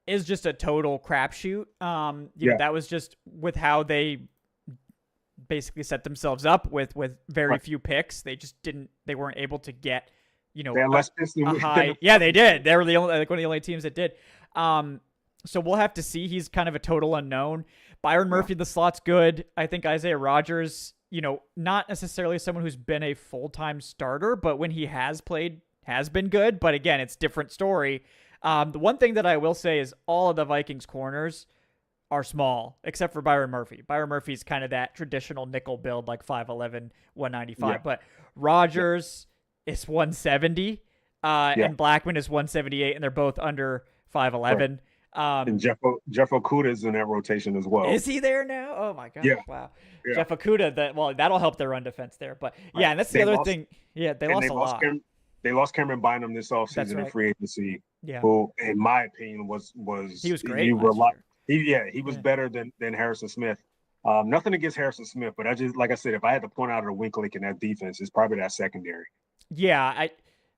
is just a total crapshoot. You know, that was just with how they basically set themselves up with very few picks. They weren't able to get, a high. Yeah, they did. They were one of the only teams that did. So we'll have to see. He's kind of a total unknown. Byron Murphy, the slot's good. I think Isaiah Rodgers, not necessarily someone who's been a full-time starter, but when he has played, has been good. But again, it's a different story. The one thing that I will say is all of the Vikings corners are small, except for Byron Murphy. Byron Murphy's kind of that traditional nickel build, like 5'11", 195. Yeah. But Rodgers is 170, and Blackmon is 178, and they're both under 5'11". Right.
And Jeff Okudah is in that rotation as well.
Is he there now? Oh my God!
Yeah.
Wow. Yeah. Jeff Okudah. That'll help their run defense there. But yeah, and that's the other thing. Yeah, they lost a lot.
They lost Cameron Bynum this offseason in free agency. Yeah. Who, in my opinion, was
he was great.
He was better than Harrison Smith. Nothing against Harrison Smith, but like I said, if I had to point out a weak link in that defense, it's probably that secondary.
Yeah,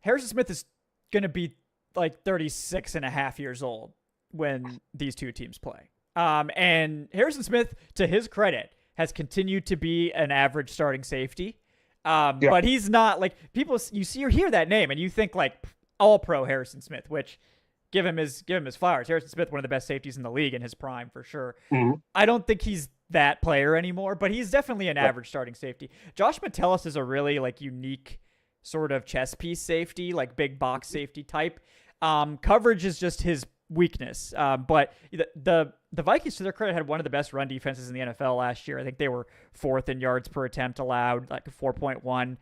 Harrison Smith is going to be like 36 and a half years old when these two teams play. And Harrison Smith, to his credit, has continued to be an average starting safety. But he's not like people. You see or hear that name, and you think like all pro Harrison Smith, which give him his flowers. Harrison Smith, one of the best safeties in the league in his prime for sure. Mm-hmm. I don't think he's that player anymore, but he's definitely an average starting safety. Josh Metellus is a really like unique sort of chess piece safety, like big box safety type. Coverage is just his weakness. But the Vikings, to their credit, had one of the best run defenses in the NFL last year. I think they were 4th in yards per attempt allowed, like 4.1,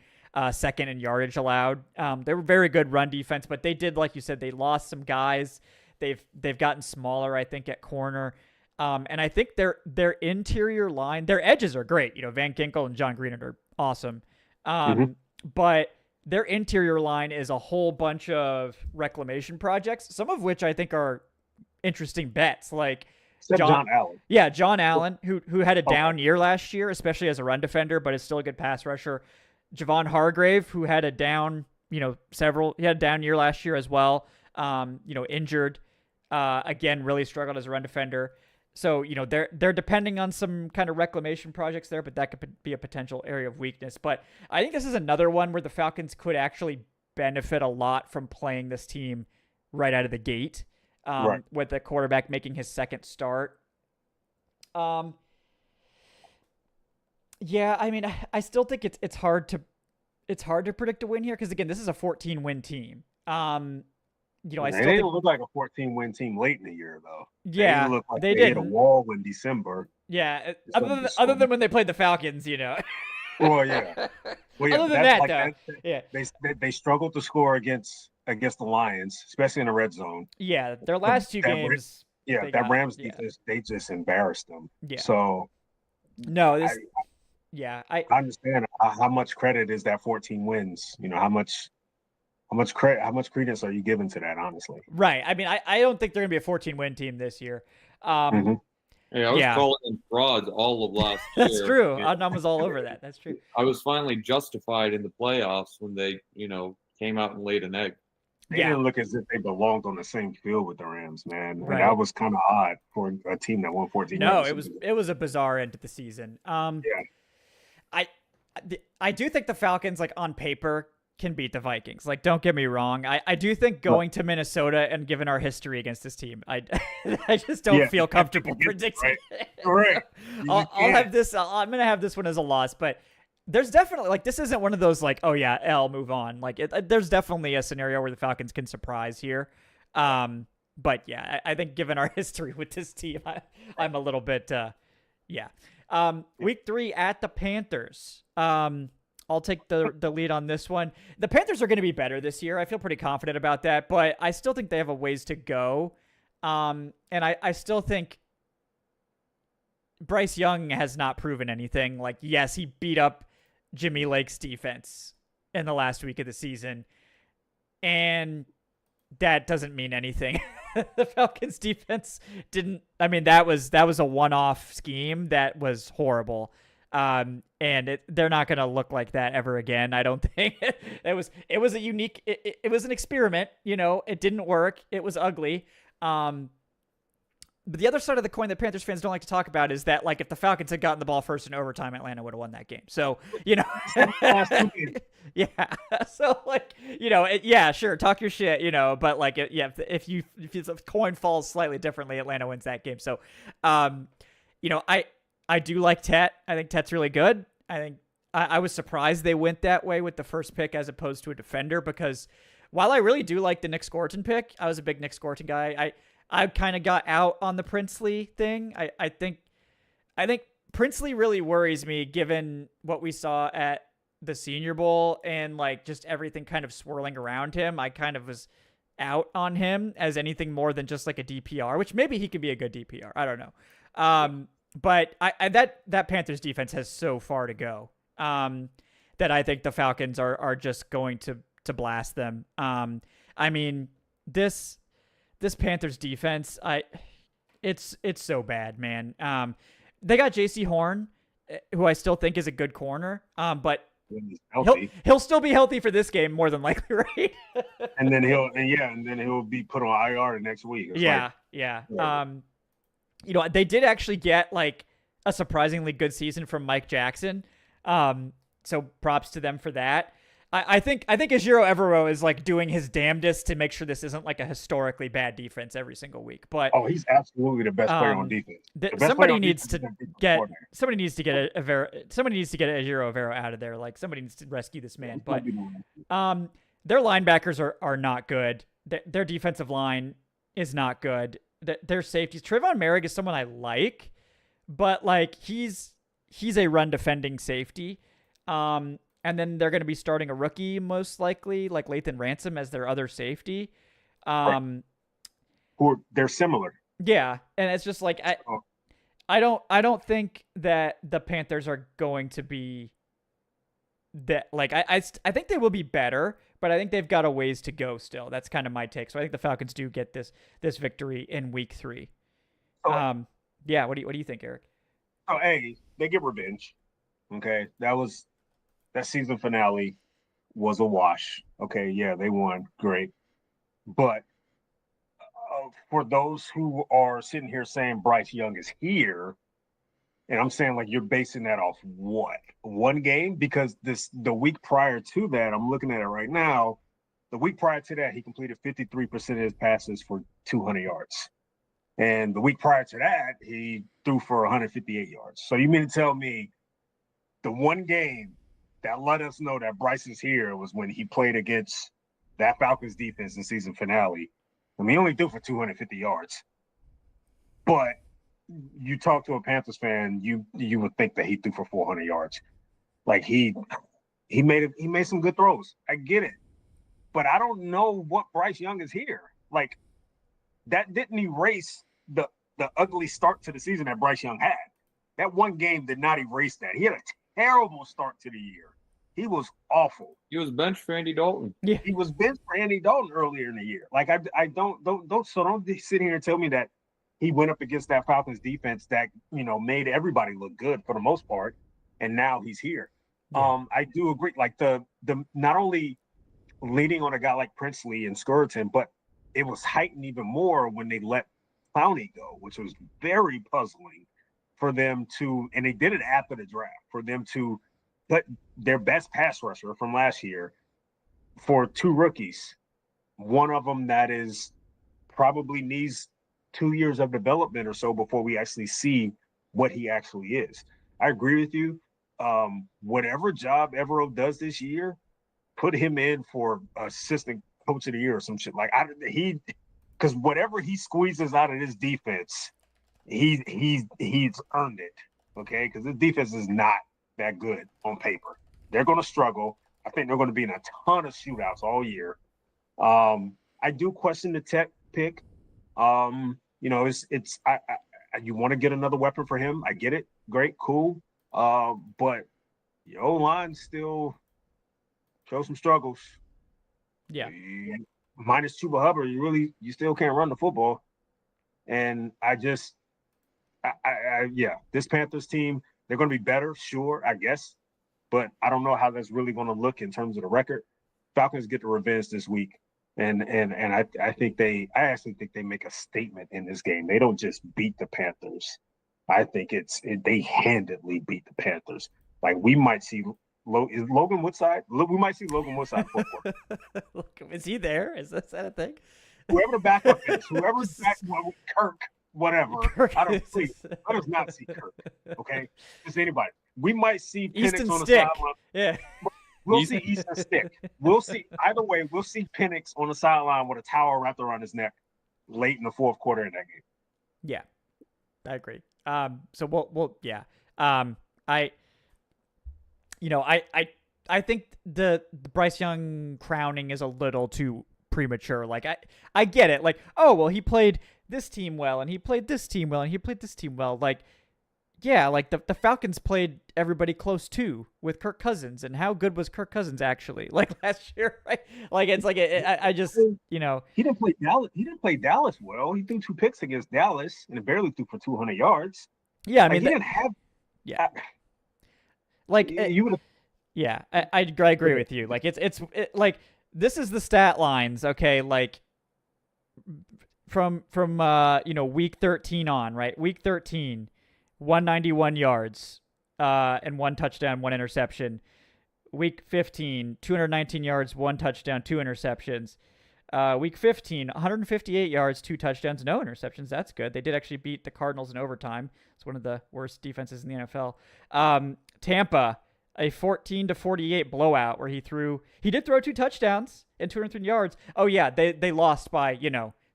second in yardage allowed. They were very good run defense, but they did, like you said, they lost some guys. They've gotten smaller, I think, at corner. And I think their interior line, their edges are great. Van Ginkel and John Green awesome.
Mhm.
But their interior line is a whole bunch of reclamation projects, some of which I think are interesting bets. Like
Except John Allen.
yeah, John Allen, who had a
Okay.
down year last year, especially as a run defender, but is still a good pass rusher. Javon Hargrave, who had a down, he had a down year last year as well. Injured. Again, really struggled as a run defender. So, they're depending on some kind of reclamation projects there, but that could be a potential area of weakness. But I think this is another one where the Falcons could actually benefit a lot from playing this team right out of the gate,
Right.
with the quarterback making his second start. Yeah, I mean, I still think it's hard to predict a win here because again, this is a 14-win team. I
They
still
didn't
think,
look like a 14-win team late in the year, though.
yeah,
They looked like
they
they hit a
didn't.
wall in December.
Yeah,
December
other than
storm.
when they played the Falcons,
Well, yeah. Well, yeah,
Other than
that's
that,
like
though, yeah,
they struggled to score against the Lions, especially in the red zone.
yeah, their last two
That
games,
Yeah,
they
that
got,
Rams
yeah,
defense, they just embarrassed them.
yeah.
So
No,
I,
I
I understand how much credit is that 14 wins. How much credence are you giving to that? Honestly,
right. I mean, I don't think they're gonna be a 14-win team this year.
Mhm.
Yeah, I was
Yeah.
calling them frauds all of last year.
That's true.
And
Adnan was all over that. That's true.
I was finally justified in the playoffs when they, came out and laid an egg.
they
Yeah,
didn't look as if they belonged on the same field with the Rams, man.
Right.
And that was kind of odd for a team that won 14
no,
games.
it was a bizarre end to the season.
Yeah.
I do think the Falcons, like on paper, can beat the Vikings. Like, don't get me wrong. I do think going to Minnesota and given our history against this team, I just don't feel comfortable predicting.
Right.
I'll have this. I'm gonna have this one as a loss, but there's definitely like this isn't one of those like, oh yeah, L, move on. Like there's definitely a scenario where the Falcons can surprise here. But yeah, I think given our history with this team, I'm a little bit yeah. Week 3 at the Panthers. I'll take the lead on this one. The Panthers are going to be better this year. I feel pretty confident about that, but I still think they have a ways to go. And I still think Bryce Young has not proven anything. Like, yes, he beat up Jimmy Lake's defense in the last week of the season, and that doesn't mean anything. The Falcons defense didn't. I mean, that was a one-off scheme that was horrible. And they're not going to look like that ever again. I don't think it was a unique, it was an experiment, it didn't work. It was ugly. But the other side of the coin that Panthers fans don't like to talk about is that, like, if the Falcons had gotten the ball first in overtime, Atlanta would have won that game. So, yeah. So, like, yeah, sure, talk your shit, but like, if the coin falls slightly differently, Atlanta wins that game. So, I do like Tet. I think Tet's really good. I think I was surprised they went that way with the first pick as opposed to a defender, because while I really do like the Nick Scorton pick, I was a big Nick Scorton guy. I kind of got out on the Princely thing. I think Princely really worries me given what we saw at the Senior Bowl and like just everything kind of swirling around him. I kind of was out on him as anything more than just like a DPR, which maybe he could be a good DPR. I don't know. But that Panthers defense has so far to go that I think the Falcons are just going to blast them. I mean, this Panthers defense, it's so bad, man. They got J.C. Horn, who I still think is a good corner, but he'll still be healthy for this game more than likely, right?
and then he'll be put on IR next week. It's
They did actually get like a surprisingly good season from Mike Jackson. So props to them for that. I think Ejiro Evero is like doing his damnedest to make sure this isn't like a historically bad defense every single week. But
he's absolutely the best player on defense.
Somebody needs to get Ejiro Evero out of there. Like somebody needs to rescue this man. But their linebackers are not good. Their defensive line is not good. Their safeties. Trayvon Merrick is someone I like, but like he's a run defending safety. And then they're going to be starting a rookie most likely, like Lathan Ransom as their other safety.
They're similar.
Yeah, and it's just like I don't think that the Panthers are going to be that like I think they will be better, but I think they've got a ways to go still. That's kind of my take. So I think the Falcons do get this victory in week 3. Yeah, what do you think, Eric?
Oh, hey, they get revenge. Okay, that season finale was a wash. Okay, yeah, they won, great, but for those who are sitting here saying Bryce Young is here, and I'm saying like you're basing that off what? One game? Because the week prior to that, I'm looking at it right now. The week prior to that, he completed 53% of his passes for 200 yards. And the week prior to that, he threw for 158 yards. So you mean to tell me the one game that let us know that Bryce is here was when he played against that Falcons defense in season finale. I mean, he only threw for 250 yards. But you talk to a Panthers fan, you would think that he threw for 400 yards. Like he made some good throws. I get it. But I don't know what Bryce Young is here. Like, that didn't erase the ugly start to the season that Bryce Young had. That one game did not erase that. He had a terrible start to the year. He was awful.
He was benched for Andy Dalton.
Yeah,
he was benched for Andy Dalton earlier in the year. Like I don't sit here and tell me that he went up against that Falcons defense that made everybody look good for the most part, and now he's here. Yeah. I do agree. Like the not only leaning on a guy like Princely and Skirton, but it was heightened even more when they let Clowney go, which was very puzzling for them to, and they did it after the draft, for them to put their best pass rusher from last year for 2 rookies. One of them that is probably needs 2 years of development or so before we actually see what he actually is. I agree with you. Whatever job Evero does this year, put him in for assistant coach of the year or some shit. Like because whatever he squeezes out of this defense, he's earned it. Okay, because this defense is not that good on paper. They're going to struggle. I think they're going to be in a ton of shootouts all year. I do question the Tech pick. You want to get another weapon for him. I get it. Great, cool. But your O-line still shows some struggles.
Yeah.
Minus Chuba Hubbard, you still can't run the football. And this Panthers team, they're going to be better, sure, I guess. But I don't know how that's really going to look in terms of the record. Falcons get the revenge this week. And I actually think they make a statement in this game. They don't just beat the Panthers. I think they handedly beat the Panthers. Like we might see is Logan Woodside? We might see Logan Woodside football.
Is he there? Is that a thing?
Whoever the backup is, whoever's back, Kirk, whatever. Kirk, let us not see Kirk. Okay, just anybody. We might see Penix on the sideline. Yeah. We'll see Easton Stick. We'll see either way. We'll see Penix on the sideline with a towel wrapped around his neck late in the fourth quarter in that game.
Yeah, I agree. So we'll yeah. I think the Bryce Young crowning is a little too premature. Like I get it. Like, oh well, he played this team well, and he played this team well, and he played this team well. Like, yeah, like the Falcons played everybody close too with Kirk Cousins, and how good was Kirk Cousins actually? Like last year, right? Like it's like I just
he didn't play Dallas. He didn't play Dallas well. He threw 2 picks against Dallas and barely threw for 200 yards.
Yeah, I mean
he didn't have.
Yeah. Like you would. Yeah, I agree with you. Like it's like this is the stat lines, okay? Like from week 13 on, right? Week 13, 191 yards, and 1 touchdown, 1 interception. Week 15, 219 yards, 1 touchdown, 2 interceptions. Week 15, 158 yards, 2 touchdowns, no interceptions. That's good. They did actually beat the Cardinals in overtime. It's one of the worst defenses in the NFL. Tampa, a 14-48 blowout where he did throw 2 touchdowns and 203 yards. Oh yeah, they lost by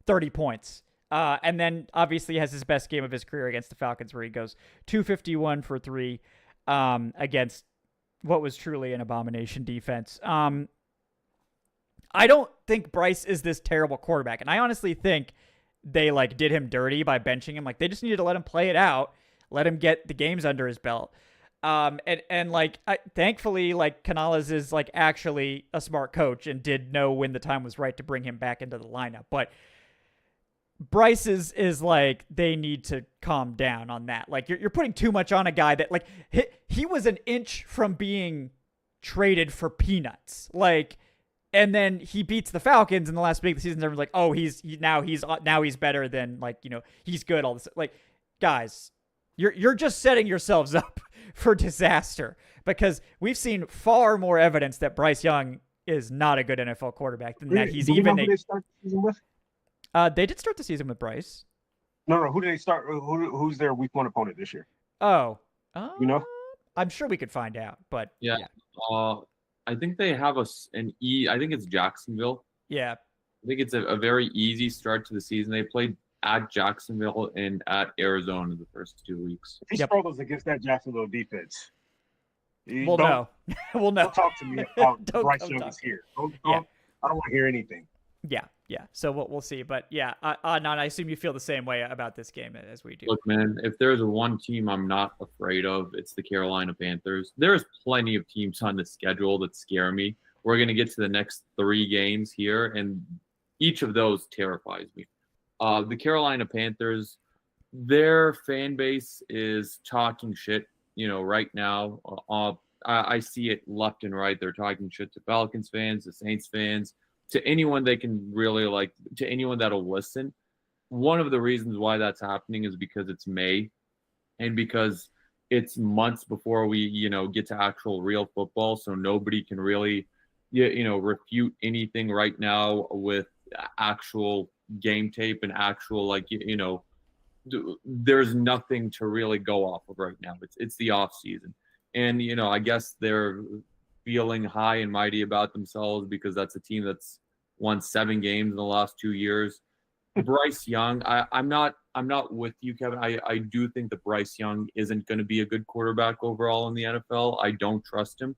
30 points. And then obviously has his best game of his career against the Falcons where he goes 251 for 3 against what was truly an abomination defense. I don't think Bryce is this terrible quarterback, and I honestly think they did him dirty by benching him. Like they just needed to let him play it out, let him get the games under his belt. And like, thankfully, like Canales is like actually a smart coach and did know when the time was right to bring him back into the lineup. But Bryce is like, they need to calm down on that. Like, you're putting too much on a guy that, like, he was an inch from being traded for peanuts. Like, and then he beats the Falcons in the last week of the season. Everyone's like, oh, now he's better than, like, you know, he's good. All this, like, guys, you're just setting yourselves up for disaster, because we've seen far more evidence that Bryce Young is not a good NFL quarterback than that he's even.
Who they start the season with?
They did start the season with Bryce.
No. Who did they start? Who's their week 1 opponent this year?
Oh,
you know,
I'm sure we could find out, but
yeah. I think they have I think it's Jacksonville.
Yeah.
I think it's a very easy start to the season. They played at Jacksonville and at Arizona the first 2 weeks.
He struggles against that Jacksonville defense.
Well, no.
Don't talk to me about Bryce Young is here. I don't want to hear anything.
Yeah. So we'll see. But yeah, Adnan, I assume you feel the same way about this game as we do.
Look, man, if there's one team I'm not afraid of, it's the Carolina Panthers. There's plenty of teams on the schedule that scare me. We're going to get to the next 3 games here, and each of those terrifies me. The Carolina Panthers, their fan base is talking shit, you know, right now. I see it left and right. They're talking shit to Falcons fans, to Saints fans, to anyone they can really like, to anyone that'll listen. One of the reasons why that's happening is because it's May, and because it's months before we, you know, get to actual real football. So nobody can really, you know, refute anything right now with actual game tape and actual, like, you know, there's nothing to really go off of right now. It's the off season. And, you know, I guess they're feeling high and mighty about themselves because that's a team that's won 7 games in the last 2 years. Bryce Young, I'm not with you, Kevin. I do think that Bryce Young isn't going to be a good quarterback overall in the NFL. I don't trust him.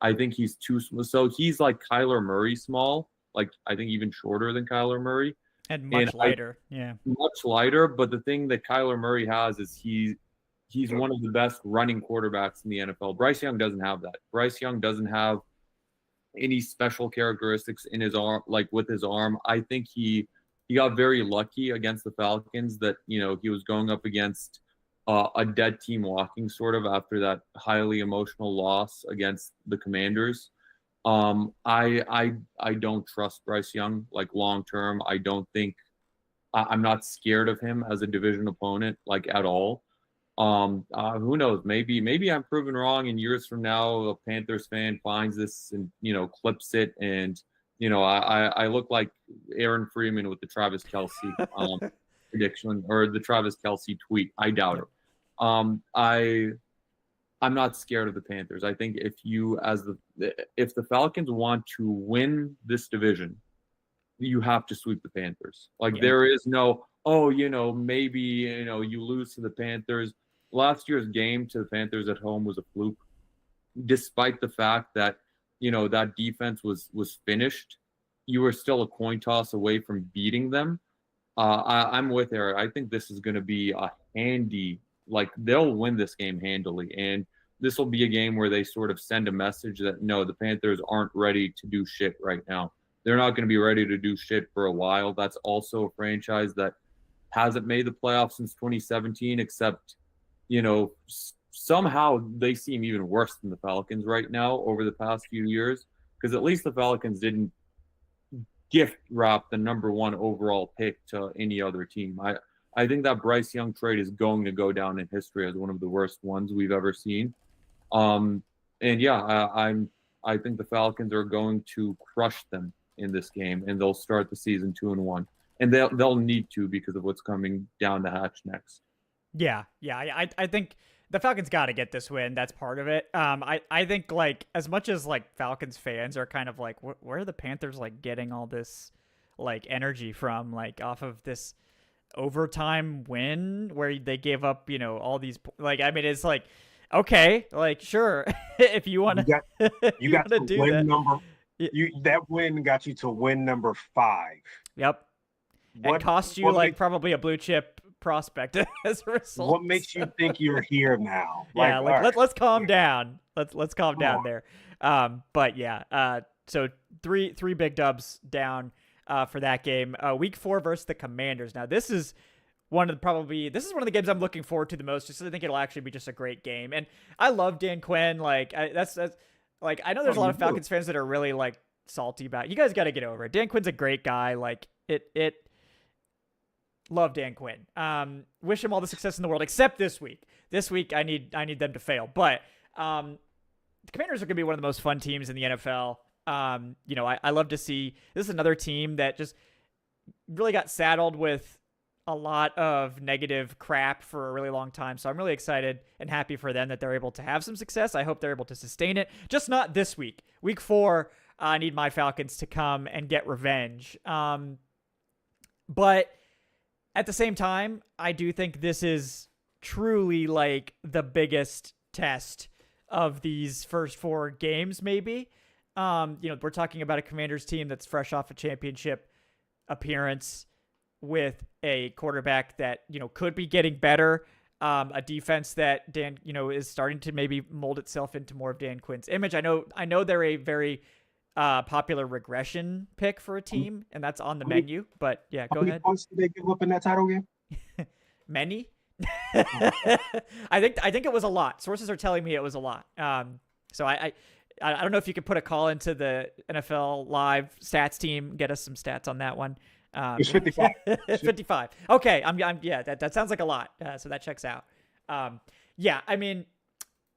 I think he's too small. So he's like Kyler Murray small, like I think even shorter than Kyler Murray.
And much lighter. Yeah.
Much lighter. But the thing that Kyler Murray has is he's one of the best running quarterbacks in the NFL. Bryce Young doesn't have that. Bryce Young doesn't have any special characteristics in his arm, like with his arm. I think he got very lucky against the Falcons that, you know, he was going up against a dead team walking sort of after that highly emotional loss against the Commanders. I don't trust Bryce Young, like, long term. I don't think I'm not scared of him as a division opponent, like, at all. Who knows? Maybe I'm proven wrong, and years from now, a Panthers fan finds this and, you know, clips it, and, you know, I look like Aaron Freeman with the Travis Kelce prediction or the Travis Kelce tweet. I doubt it. I'm not scared of the Panthers. I think if the Falcons want to win this division, you have to sweep the Panthers. Like, there is no, you know, maybe, you know, you lose to the Panthers. Last year's game to the Panthers at home was a fluke, despite the fact that, you know, that defense was finished. You were still a coin toss away from beating them. I'm with Eric. I think this is going to be a handy, like, they'll win this game handily. And this will be a game where they sort of send a message that, no, the Panthers aren't ready to do shit right now. They're not going to be ready to do shit for a while. That's also a franchise that hasn't made the playoffs since 2017, except, you know, somehow they seem even worse than the Falcons right now over the past few years, because at least the Falcons didn't gift wrap the number 1 overall pick to any other team. I think that Bryce Young trade is going to go down in history as one of the worst ones we've ever seen. And yeah, I think the Falcons are going to crush them in this game, and they'll start the season 2-1, and they'll need to because of what's coming down the hatch next.
Yeah. I think the Falcons got to get this win. That's part of it. I think, like, as much as, like, Falcons fans are kind of like, where are the Panthers, like, getting all this, like, energy from, like, off of this overtime win where they gave up, you know, all these, like, I mean, it's like, okay, like, sure, if you want to,
you got to
do
win
that.
That win got you to win number 5.
Yep. It cost you, like, probably a blue chip prospect as a result.
What makes you think you're here now?
Yeah, like
right.
let's calm down. Let's calm down there. But yeah, so three big dubs down for that game. Week 4 versus the Commanders. Now this is one of the games I'm looking forward to the most, just because I think it'll actually be just a great game. And I love Dan Quinn. Like that's like, I know there's a lot of Falcons fans that are really like salty about it. You guys got to get over it. Dan Quinn's a great guy. Like love Dan Quinn. Wish him all the success in the world, except this week. This week I need them to fail. But the Commanders are going to be one of the most fun teams in the NFL. I love to see, this is another team that just really got saddled with a lot of negative crap for a really long time. So I'm really excited and happy for them that they're able to have some success. I hope they're able to sustain it. Just not this week. Week 4, I need my Falcons to come and get revenge. But at the same time, I do think this is truly like the biggest test of these first 4 games, maybe. We're talking about a Commanders team that's fresh off a championship appearance with a quarterback that, could be getting better. A defense that Dan, is starting to maybe mold itself into more of Dan Quinn's image. I know they're a very popular regression pick for a team, and that's on the menu. But yeah, go ahead.
How many points did they give up in that title game?
Many. I think it was a lot. Sources are telling me it was a lot. So I don't know if you could put a call into the NFL Live stats team, get us some stats on that one.
It's 55.
55. Okay. That sounds like a lot. So that checks out. I mean,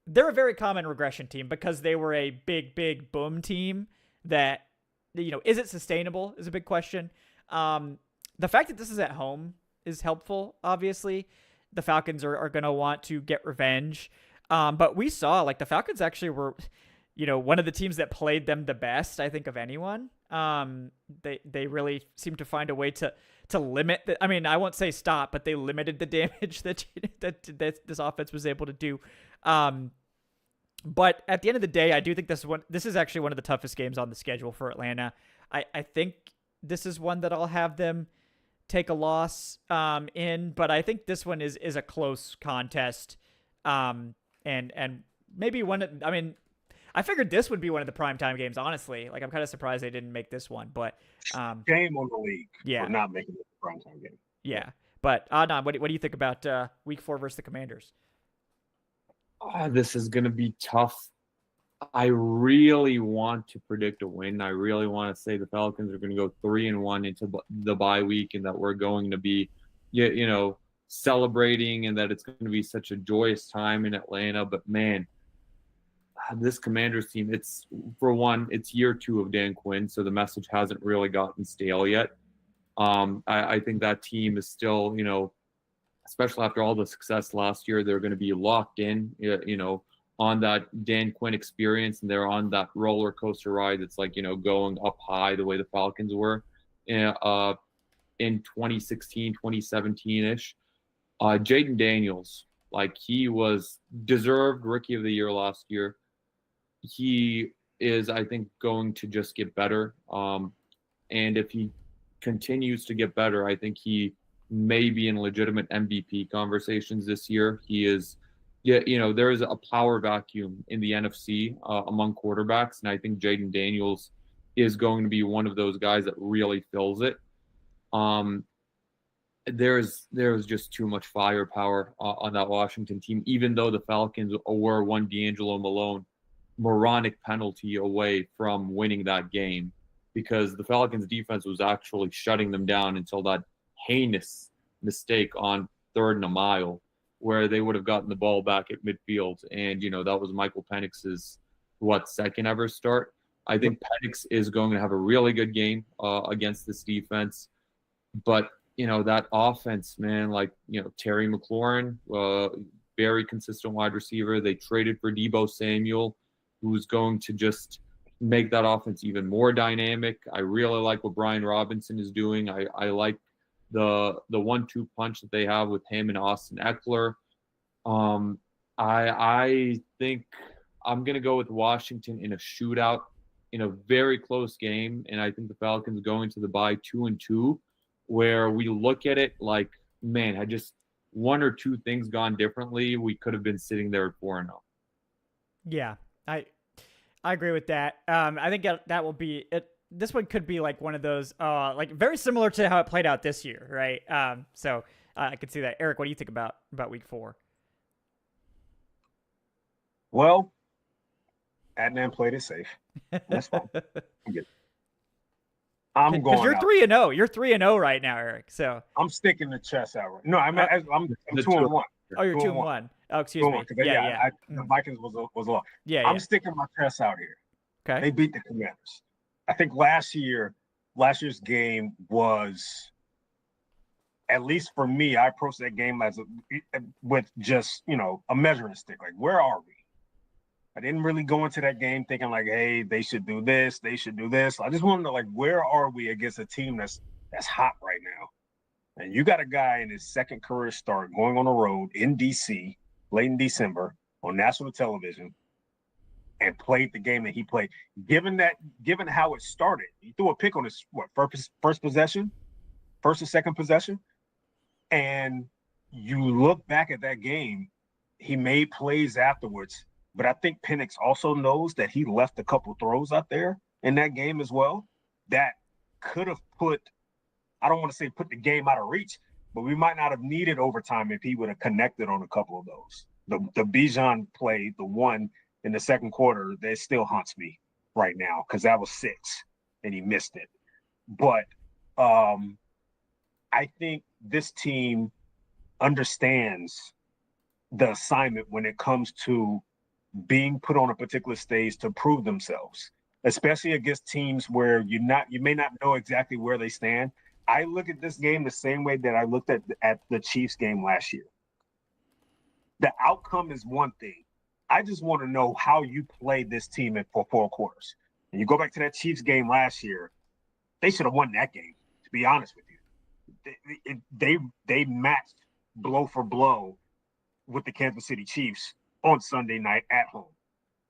they're a very common regression team because they were a big boom team that, is it sustainable is a big question. The fact that this is at home is helpful. Obviously the Falcons are going to want to get revenge. But we saw like the Falcons actually were, one of the teams that played them the best, I think, of anyone. They really seem to find a way to limit the, I mean, I won't say stop, but they limited the damage that this offense was able to do. But at the end of the day, I do think this is actually one of the toughest games on the schedule for Atlanta. I think this is one that I'll have them take a loss in, but I think this one is a close contest. And maybe one, I mean, I figured this would be one of the primetime games, honestly. Like, I'm kind of surprised they didn't make this one, but
shame on the league for not making it a primetime game.
Yeah, but Adnan, what do you think about Week 4 versus the Commanders?
This is going to be tough. I really want to predict a win. I really want to say the Falcons are going to go 3-1 into the bye week, and that we're going to be, celebrating, and that it's going to be such a joyous time in Atlanta. But man, this Commanders team, it's year 2 of Dan Quinn, so the message hasn't really gotten stale yet. I think that team is still, especially after all the success last year, they're going to be locked in, on that Dan Quinn experience, and they're on that roller coaster ride that's like, going up high the way the Falcons were in 2016, 2017-ish. Jaden Daniels, like, he was deserved Rookie of the Year last year. He is, I think, going to just get better. And if he continues to get better, I think he may be in legitimate MVP conversations this year. He is, there is a power vacuum in the NFC among quarterbacks, and I think Jaden Daniels is going to be one of those guys that really fills it. There's just too much firepower on that Washington team, even though the Falcons were one D'Angelo Malone moronic penalty away from winning that game, because the Falcons defense was actually shutting them down until that heinous mistake on 3rd and a mile, where they would have gotten the ball back at midfield. And, that was Michael Penix's, second ever start. I think Penix is going to have a really good game against this defense. But, that offense, man, like, Terry McLaurin, very consistent wide receiver. They traded for Deebo Samuel, who's going to just make that offense even more dynamic. I really like what Brian Robinson is doing. I like the 1-2 punch that they have with him and Austin Eckler. I think I'm going to go with Washington in a shootout, in a very close game. And I think the Falcons going to the bye 2-2, where we look at it like man, had just one or two things gone differently, we could have been sitting there at 4-0.
Yeah, I agree with that. I think that will be it. This one could be like one of those, like very similar to how it played out this year, right? So I could see that. Eric, what do you think about week 4?
Well, Adnan played it safe. That's fine. I'm going.
You're 3-0. You're 3-0 right now, Eric. So
I'm sticking the chest out. Right. No, I'm 2-1.
Oh, you're 2-1. Oh, excuse me. Yeah.
The Vikings was low.
Yeah,
I'm sticking my chest out here.
Okay.
They beat the Commanders. I think last year's game was, at least for me, I approached that game with just, a measuring stick. Like, where are we? I didn't really go into that game thinking like, hey, they should do this, they should do this. I just wanted to like, where are we against a team that's hot right now? And you got a guy in his second career start going on the road in DC late in December on national television and played the game that he played. Given how it started, he threw a pick on his first possession, first or second possession. And you look back at that game, he made plays afterwards. But I think Penix also knows that he left a couple throws out there in that game as well that could have I don't want to say put the game out of reach, but we might not have needed overtime if he would have connected on a couple of those. The Bijan play, the one in the second quarter, that still haunts me right now because that was 6 and he missed it. But I think this team understands the assignment when it comes to being put on a particular stage to prove themselves, especially against teams where you may not know exactly where they stand. I look at this game the same way that I looked at the Chiefs game last year. The outcome is one thing. I just want to know how you play this team for 4 quarters. And you go back to that Chiefs game last year, they should have won that game, to be honest with you. They matched blow for blow with the Kansas City Chiefs on Sunday night at home.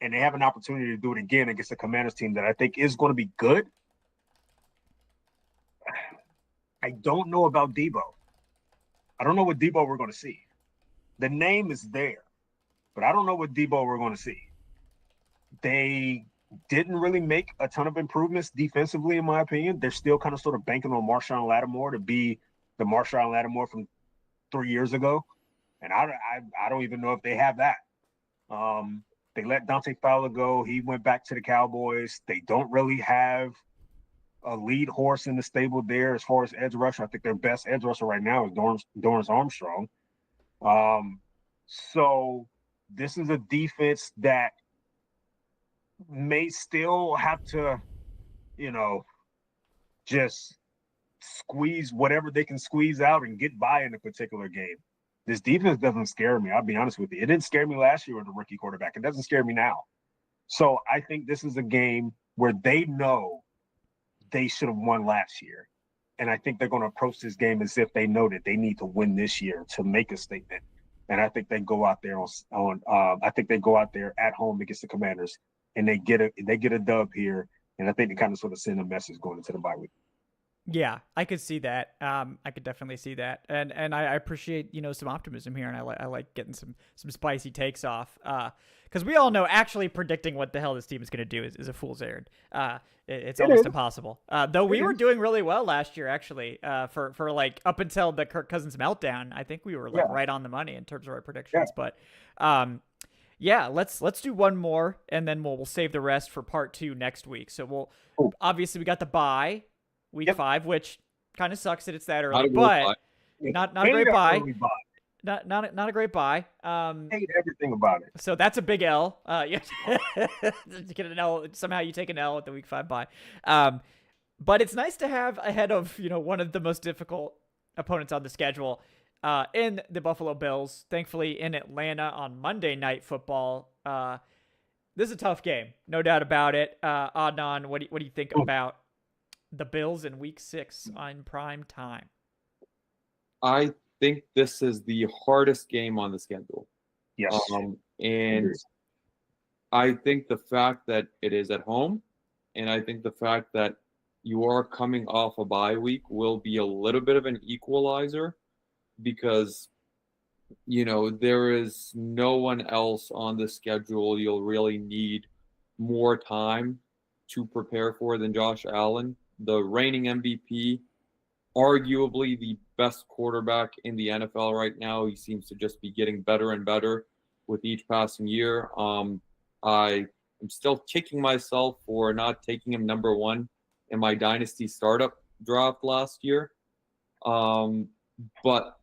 And they have an opportunity to do it again against the Commanders team that I think is going to be good. I don't know about Debo. I don't know what Debo we're going to see. The name is there, but I don't know what Debo we're going to see. They didn't really make a ton of improvements defensively, in my opinion. They're still kind of sort of banking on Marshawn Lattimore to be the Marshawn Lattimore from 3 years ago. And I don't even know if they have that. They let Dante Fowler go. He went back to the Cowboys. They don't really have a lead horse in the stable there as far as edge rusher. I think their best edge rusher right now is Dorrance Armstrong. So this is a defense that may still have to, just squeeze whatever they can squeeze out and get by in a particular game. This defense doesn't scare me. I'll be honest with you. It didn't scare me last year with a rookie quarterback. It doesn't scare me now. So I think this is a game where they know they should have won last year. And I think they're going to approach this game as if they know that they need to win this year to make a statement. And I think they go out there I think they go out there at home against the Commanders and they get a dub here. And I think they kind of sort of send a message going into the bye week.
Yeah, I could see that. I could definitely see that, and I appreciate some optimism here, and I like getting some spicy takes off. Because we all know actually predicting what the hell this team is going to do is a fool's errand. It's almost impossible. Though we were doing really well last year, actually. For like up until the Kirk Cousins meltdown, I think we were right on the money in terms of our predictions. Yeah. But yeah, let's do one more, and then we'll save the rest for part 2 next week. So obviously we got the bye. Week 5, which kind of sucks that it's that early, but not a great bye. Not a great bye.
Hate everything about it.
So that's a big L. You get an L. Somehow you take an L at the Week 5 bye. But it's nice to have ahead of one of the most difficult opponents on the schedule in the Buffalo Bills. Thankfully in Atlanta on Monday Night Football. This is a tough game, no doubt about it. Adnan, what do you think about the Bills in Week 6 on prime time?
I think this is the hardest game on the schedule.
Yes.
And I think the fact that it is at home, and I think the fact that you are coming off a bye week will be a little bit of an equalizer. because, there is no one else on the schedule you'll really need more time to prepare for than Josh Allen, the reigning MVP, arguably the best quarterback in the NFL right now. He seems to just be getting better and better with each passing year. I am still kicking myself for not taking him number one in my dynasty startup draft last year. But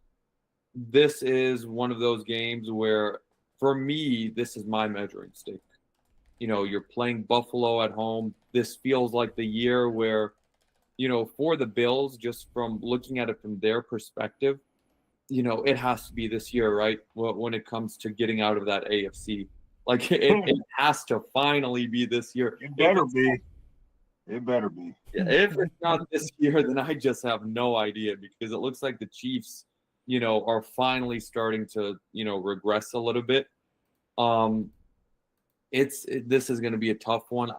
this is one of those games where, for me, this is my measuring stick. You're playing Buffalo at home. This feels like the year where, for the Bills, just from looking at it from their perspective, it has to be this year, right? When it comes to getting out of that AFC. Like, it has to finally be this year.
It better be. It better be.
If it's not this year, then I just have no idea, because it looks like the Chiefs, are finally starting to, regress a little bit. This is going to be a tough one.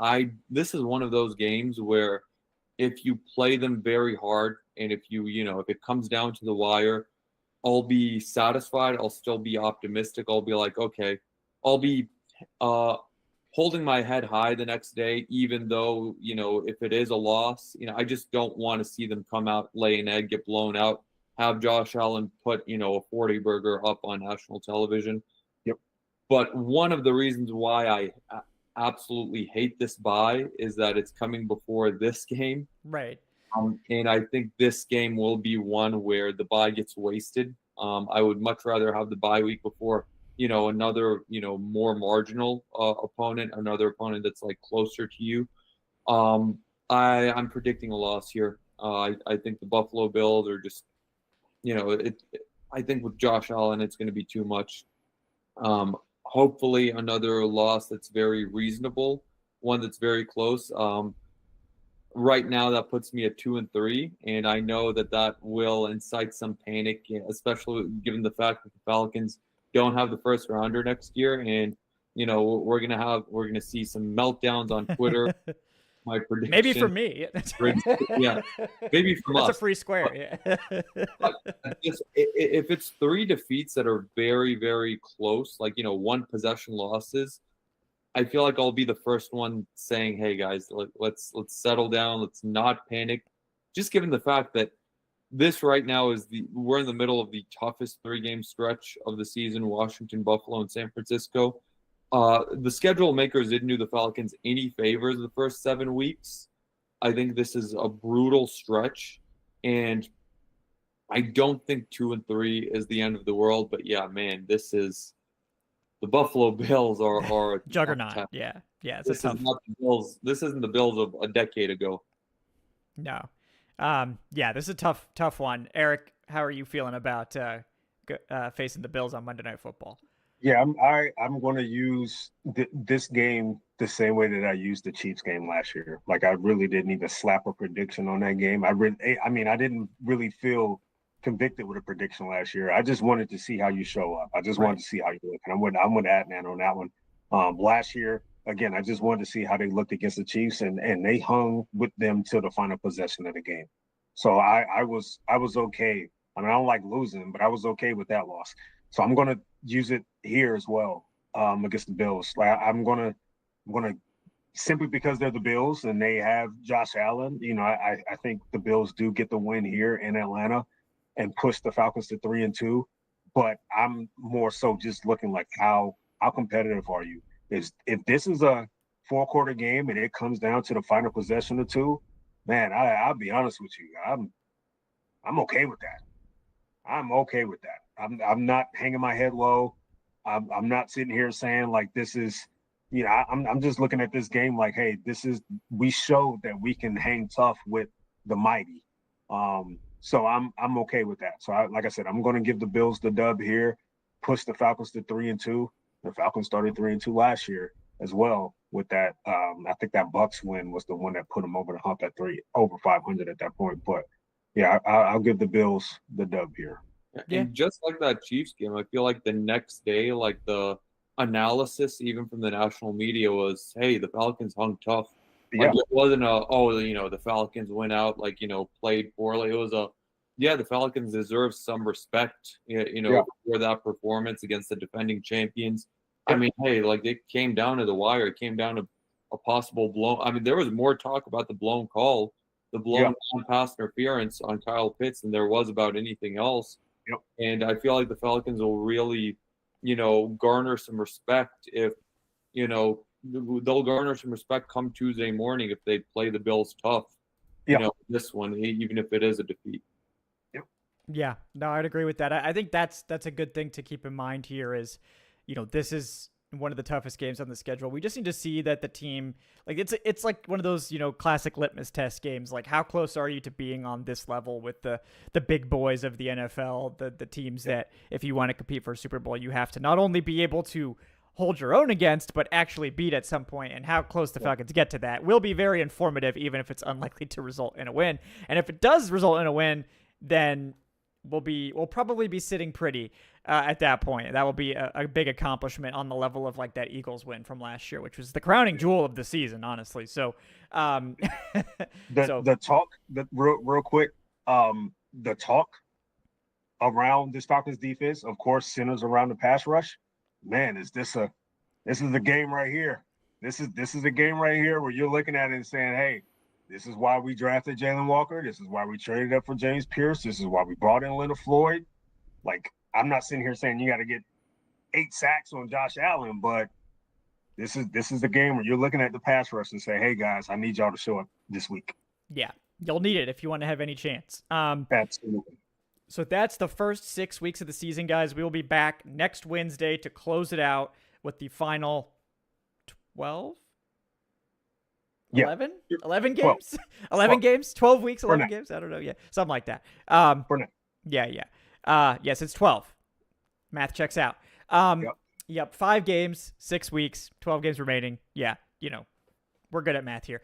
This is one of those games where if you play them very hard, and if if it comes down to the wire, I'll be satisfied. I'll still be optimistic. I'll be like, okay, I'll be holding my head high the next day, even though, if it is a loss, I just don't want to see them come out, lay an egg, get blown out, have Josh Allen put, a 40 burger up on national television.
Yep.
But one of the reasons why I absolutely hate this bye is that it's coming before this game.
Right.
And I think this game will be one where the bye gets wasted. I would much rather have the bye week before, another, more marginal opponent, another opponent that's like closer to you. I'm predicting a loss here. I think the Buffalo Bills are just, I think with Josh Allen, it's going to be too much. Hopefully another loss that's very reasonable, one that's very close. Right now, that puts me at 2-3, and I know that will incite some panic, especially given the fact that the Falcons don't have the first rounder next year, and we're gonna see some meltdowns on Twitter. My prediction,
maybe for me,
yeah, maybe from us.
That's a free square. Yeah.
If it's 3 defeats that are very, very close, like one possession losses, I feel like I'll be the first one saying, "Hey guys, let's settle down. Let's not panic." Just given the fact that this right now we're in the middle of the toughest 3-game stretch of the season: Washington, Buffalo, and San Francisco. The schedule makers didn't do the Falcons any favors the first 7 weeks. I think this is a brutal stretch, and I don't think 2-3 is the end of the world. But yeah, man, this is. The Buffalo Bills are
juggernaut. Yeah. It's
this
tough.
is not the Bills. This isn't the Bills of a decade ago.
No. Yeah, this is a tough one. Eric, how are you feeling about facing the Bills on Monday Night Football?
Yeah, I'm going to use this game the same way that I used the Chiefs game last year. Like, I really didn't even slap a prediction on that game. I didn't really feel convicted with a prediction last year. I just wanted to see how you show up. I just wanted to see how you look. And I'm with Adnan on that one. Last year, again, I just wanted to see how they looked against the Chiefs, and they hung with them till the final possession of the game. So I was okay. I mean, I don't like losing, but I was okay with that loss. So I'm gonna use it here as well against the Bills. I'm gonna simply because they're the Bills and they have Josh Allen. I think the Bills do get the win here in Atlanta and push the Falcons to 3-2. But I'm more so just looking like how competitive are you? If this is a 4-quarter game and it comes down to the final possession or two, man, I'll be honest with you. I'm okay with that. I'm okay with that. I'm not hanging my head low. I'm not sitting here saying like this is, I'm just looking at this game like, hey, we showed that we can hang tough with the mighty. So I'm okay with that. So like I said, I'm going to give the Bills the dub here, push the Falcons to 3-2. The Falcons started 3-2 last year as well with that. I think that Bucs win was the one that put them over the hump at over 500 at that point. But yeah, I'll give the Bills the dub here.
Yeah. And just like that Chiefs game, I feel like the next day, like the analysis, even from the national media, was, hey, the Falcons hung tough. Like, it wasn't the Falcons went out, played poorly. It was yeah, the Falcons deserve some respect, for that performance against the defending champions. I mean, hey, like it came down to the wire. It came down to a possible blown. I mean, there was more talk about the blown call, the blown pass interference on Kyle Pitts than there was about anything else.
Yep.
And I feel like the Falcons will really, garner some respect if, they'll garner some respect come Tuesday morning if they play the Bills tough. This one, even if it is a defeat.
Yeah, no, I'd agree with that. I think that's a good thing to keep in mind here is, this is one of the toughest games on the schedule. We just need to see that the team, like it's like one of those, classic litmus test games. Like how close are you to being on this level with the big boys of the NFL, the teams that if you want to compete for a Super Bowl, you have to not only be able to hold your own against, but actually beat at some point. And how close the Falcons get to that will be very informative, even if it's unlikely to result in a win. And if it does result in a win, then we'll probably be sitting pretty at that point. That will be a big accomplishment on the level of like that Eagles win from last year, which was the crowning jewel of the season, honestly. So,
the talk, real quick, the talk around this Falcons defense, of course, centers around the pass rush. Man, this is a game right here. This is a game right here where you're looking at it and saying, hey, this is why we drafted Jalen Walker. This is why we traded up for James Pierce. This is why we brought in Leonard Floyd. Like, I'm not sitting here saying you got to get 8 sacks on Josh Allen, but this is the game where you're looking at the pass rush and say, hey, guys, I need y'all to show up this week.
Yeah, you'll need it if you want to have any chance.
Absolutely.
So that's the first 6 weeks of the season, guys. We will be back next Wednesday to close it out with the final 12? 11? 11 games?
12.
11 games? 12 weeks, 11
now.
games? I don't know. Yeah, something like that.
For now.
Yeah. Yes, it's 12. Math checks out. Yep, 5 games, 6 weeks, 12 games remaining. Yeah, we're good at math here.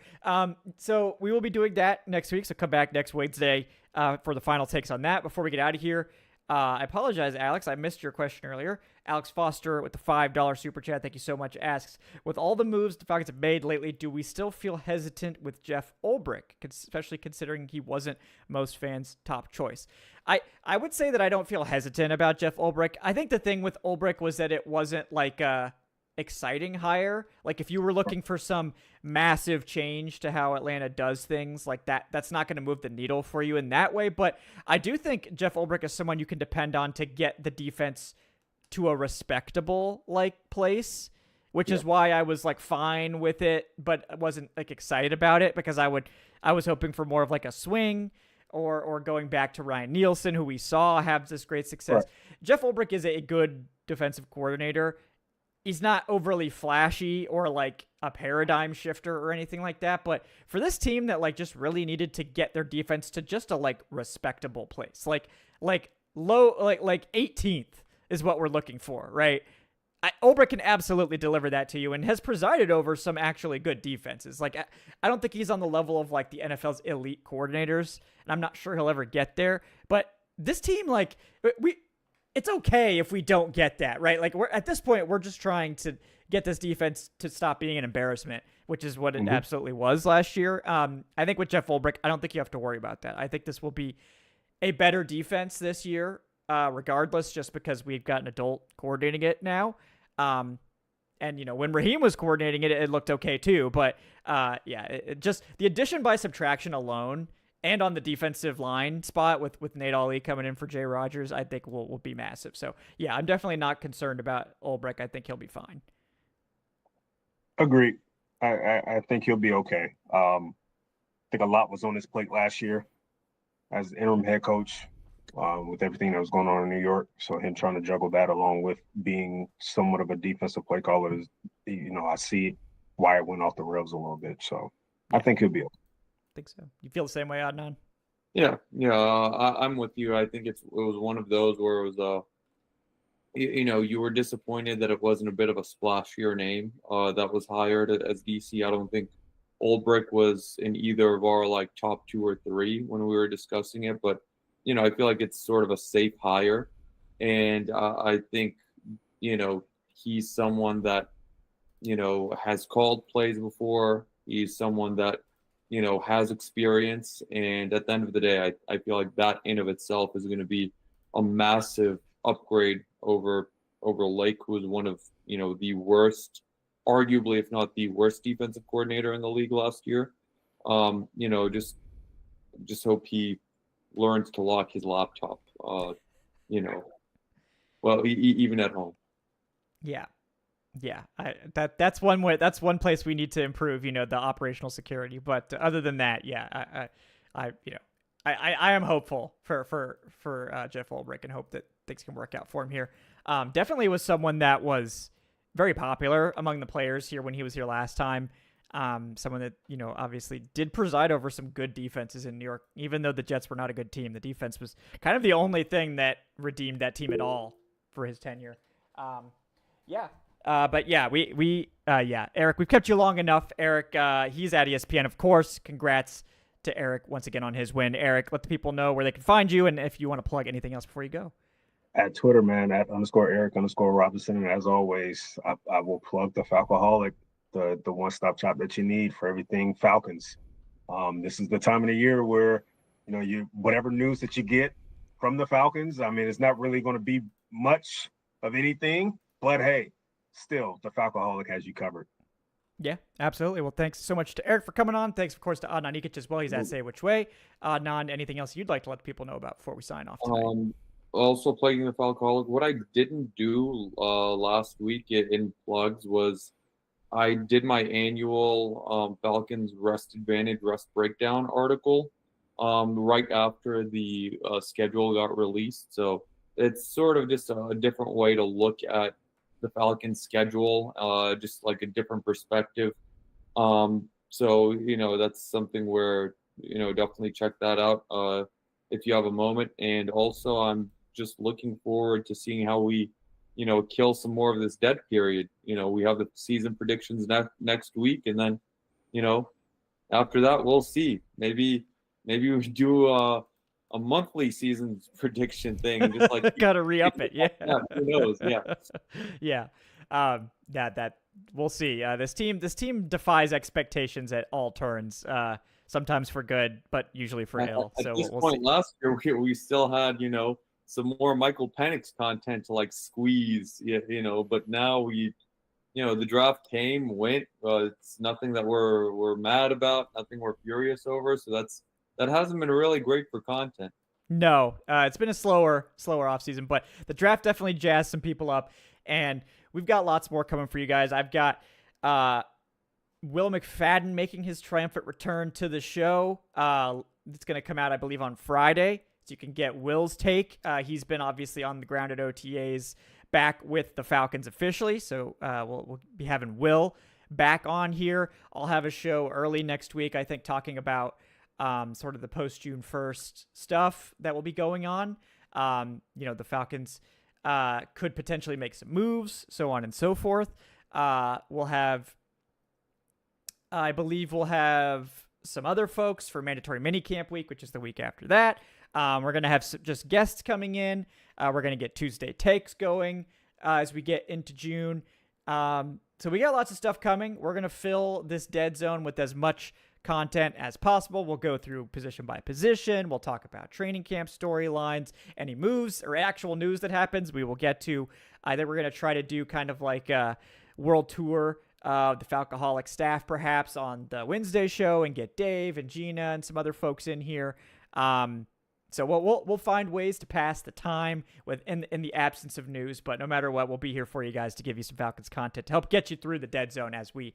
So we will be doing that next week. So come back next Wednesday for the final takes on that. Before we get out of here, I apologize, Alex. I missed your question earlier. Alex Foster with the $5 super chat. Thank you so much. Asks, with all the moves the Falcons have made lately, do we still feel hesitant with Jeff Ulbrich, especially considering he wasn't most fans' top choice? I would say that I don't feel hesitant about Jeff Ulbrich. I think the thing with Ulbrich was that it wasn't like a exciting hire. Like if you were looking for some massive change to how Atlanta does things like that's not going to move the needle for you in that way. But I do think Jeff Ulbrich is someone you can depend on to get the defense to a respectable place, which is why I was like fine with it, but I wasn't like excited about it because I was hoping for more of like a swing or going back to Ryan Nielsen, who we saw have this great success. Right. Jeff Ulbrich is a good defensive coordinator. He's not overly flashy or like a paradigm shifter or anything like that. But for this team that like just really needed to get their defense to just a like respectable place, like low, like 18th is what we're looking for, right? Ulbrich can absolutely deliver that to you and has presided over some actually good defenses. Like, I don't think he's on the level of like the NFL's elite coordinators, and I'm not sure he'll ever get there. But this team, like, it's okay if we don't get that, right? Like, at this point, we're just trying to get this defense to stop being an embarrassment, which is what it absolutely was last year. I think with Jeff Ulbrich, I don't think you have to worry about that. I think this will be a better defense this year, regardless, just because we've got an adult coordinating it now. And, when Raheem was coordinating it, it looked okay too. But, it just the addition by subtraction alone and on the defensive line spot with Nate Ali coming in for Jay Rodgers, I think will be massive. So, yeah, I'm definitely not concerned about Ulbrich. I think he'll be fine.
Agreed. I think he'll be okay. I think a lot was on his plate last year as interim head coach. With everything that was going on in New York. So him trying to juggle that along with being somewhat of a defensive play caller is, I see why it went off the rails a little bit. So I think he'll be okay.
I think so. You feel the same way, Adnan?
Yeah. I'm with you. I think it was one of those where it was, you were disappointed that it wasn't a bit of a splashier name that was hired as DC. I don't think Ulbrich was in either of our like top 2 or 3 when we were discussing it, but I feel like it's sort of a safe hire. And I think, he's someone that, has called plays before. He's someone that, has experience. And at the end of the day, I feel like that in of itself is going to be a massive upgrade over Lake, who was one of, the worst, arguably, if not the worst defensive coordinator in the league last year. Just hope he learns to lock his laptop, even at home.
Yeah. Yeah, that's one way. That's one place we need to improve. The operational security. But other than that, yeah, I am hopeful for Jeff Ulbrich and hope that things can work out for him here. Definitely was someone that was very popular among the players here when he was here last time. Someone that obviously did preside over some good defenses in New York, even though the Jets were not a good team. The defense was kind of the only thing that redeemed that team at all for his tenure. Yeah. But yeah, Eric, we've kept you long enough. Eric, he's at ESPN, of course. Congrats to Eric once again on his win. Eric, let the people know where they can find you and if you want to plug anything else before you go.
At Twitter, man, at _Eric_Robinson. And as always, I will plug the Falcoholic, the one-stop shop that you need for everything Falcons. This is the time of the year where, whatever news that you get from the Falcons, I mean, it's not really going to be much of anything, but hey, still, the Falcoholic has you covered.
Yeah, absolutely. Well, thanks so much to Eric for coming on. Thanks, of course, to Adnan Ikic as well. He's at Say Which Way. Adnan, anything else you'd like to let people know about before we sign off tonight?
Also plugging the Falcoholic. What I didn't do last week in plugs was I did my annual Falcons Rest Advantage, Rest Breakdown article right after the schedule got released. So it's sort of just a different way to look at the Falcons schedule, just like a different perspective. So, that's something where, definitely check that out if you have a moment. And also I'm just looking forward to seeing how we, kill some more of this dead period. We have the season predictions next week. And then, after that, we'll see. Maybe we do a monthly season prediction thing, just like
gotta re-up it. Yeah.
Who knows? Yeah.
Yeah. That we'll see. This team defies expectations at all turns. Sometimes for good, but usually for ill.
At
So
this
we'll
point
see.
last year, we still had some more Michael Penix content to like squeeze. But now the draft went. It's nothing that we're mad about. Nothing we're furious over. So that hasn't been really great for content.
No, it's been a slower offseason, but the draft definitely jazzed some people up, and we've got lots more coming for you guys. I've got Will McFadden making his triumphant return to the show. It's going to come out, I believe, on Friday, so you can get Will's take. He's been obviously on the ground at OTAs, back with the Falcons officially, so we'll be having Will back on here. I'll have a show early next week, I think, talking about sort of the post-June 1st stuff that will be going on. The Falcons could potentially make some moves, so on and so forth. I believe we'll have some other folks for mandatory minicamp week, which is the week after that. We're going to have just guests coming in. We're going to get Tuesday takes going as we get into June. So we got lots of stuff coming. We're going to fill this dead zone with as much content as possible. We'll go through position by position. We'll talk about training camp storylines, any moves or actual news that happens. We will get to either we're going to try to do kind of like a world tour of the Falcoholic staff perhaps on the Wednesday show and get Dave and Gina and some other folks in here. So we'll find ways to pass the time in the absence of news, but no matter what, we'll be here for you guys to give you some Falcons content to help get you through the dead zone as we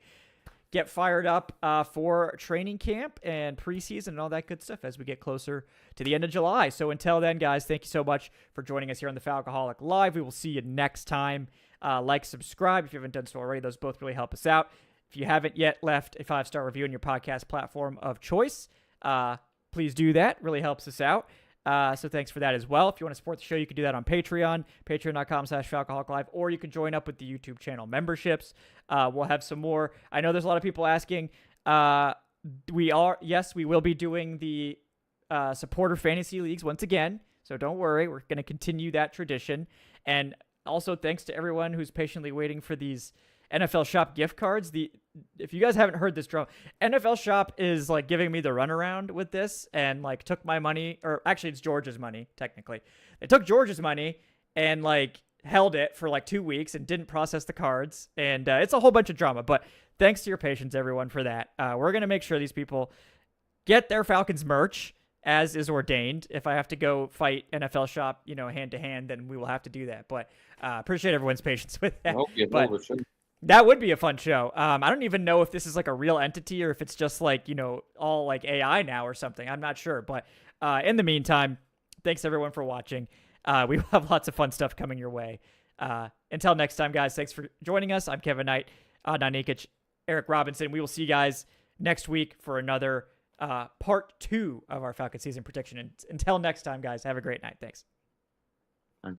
get fired up for training camp and preseason and all that good stuff as we get closer to the end of July. So until then, guys, thank you so much for joining us here on the Falcoholic Live. We will see you next time. Like, subscribe if you haven't done so already. Those both really help us out. If you haven't yet left a 5-star review on your podcast platform of choice, please do that. Really helps us out. So thanks for that as well. If you want to support the show, you can do that on Patreon, patreon.com/FalcoholicLive, or you can join up with the YouTube channel memberships. We'll have some more. I know there's a lot of people asking. We will be doing the supporter fantasy leagues once again. So don't worry. We're going to continue that tradition. And also thanks to everyone who's patiently waiting for these NFL Shop gift cards. If you guys haven't heard this drama, NFL Shop is like giving me the runaround with this and like took my money, or actually it's George's money technically. They took George's money and like held it for like 2 weeks and didn't process the cards, and it's a whole bunch of drama. But thanks to your patience, everyone, for that. We're gonna make sure these people get their Falcons merch as is ordained. If I have to go fight NFL Shop, hand to hand, then we will have to do that. But appreciate everyone's patience with that. But that would be a fun show. I don't even know if this is like a real entity or if it's just like, all like AI now or something. I'm not sure. But in the meantime, thanks everyone for watching. We will have lots of fun stuff coming your way. Until next time, guys, thanks for joining us. I'm Kevin Knight, Adnan Ikic, Eric Robinson. We will see you guys next week for another part 2 of our Falcon season prediction. And until next time, guys, have a great night. Thanks.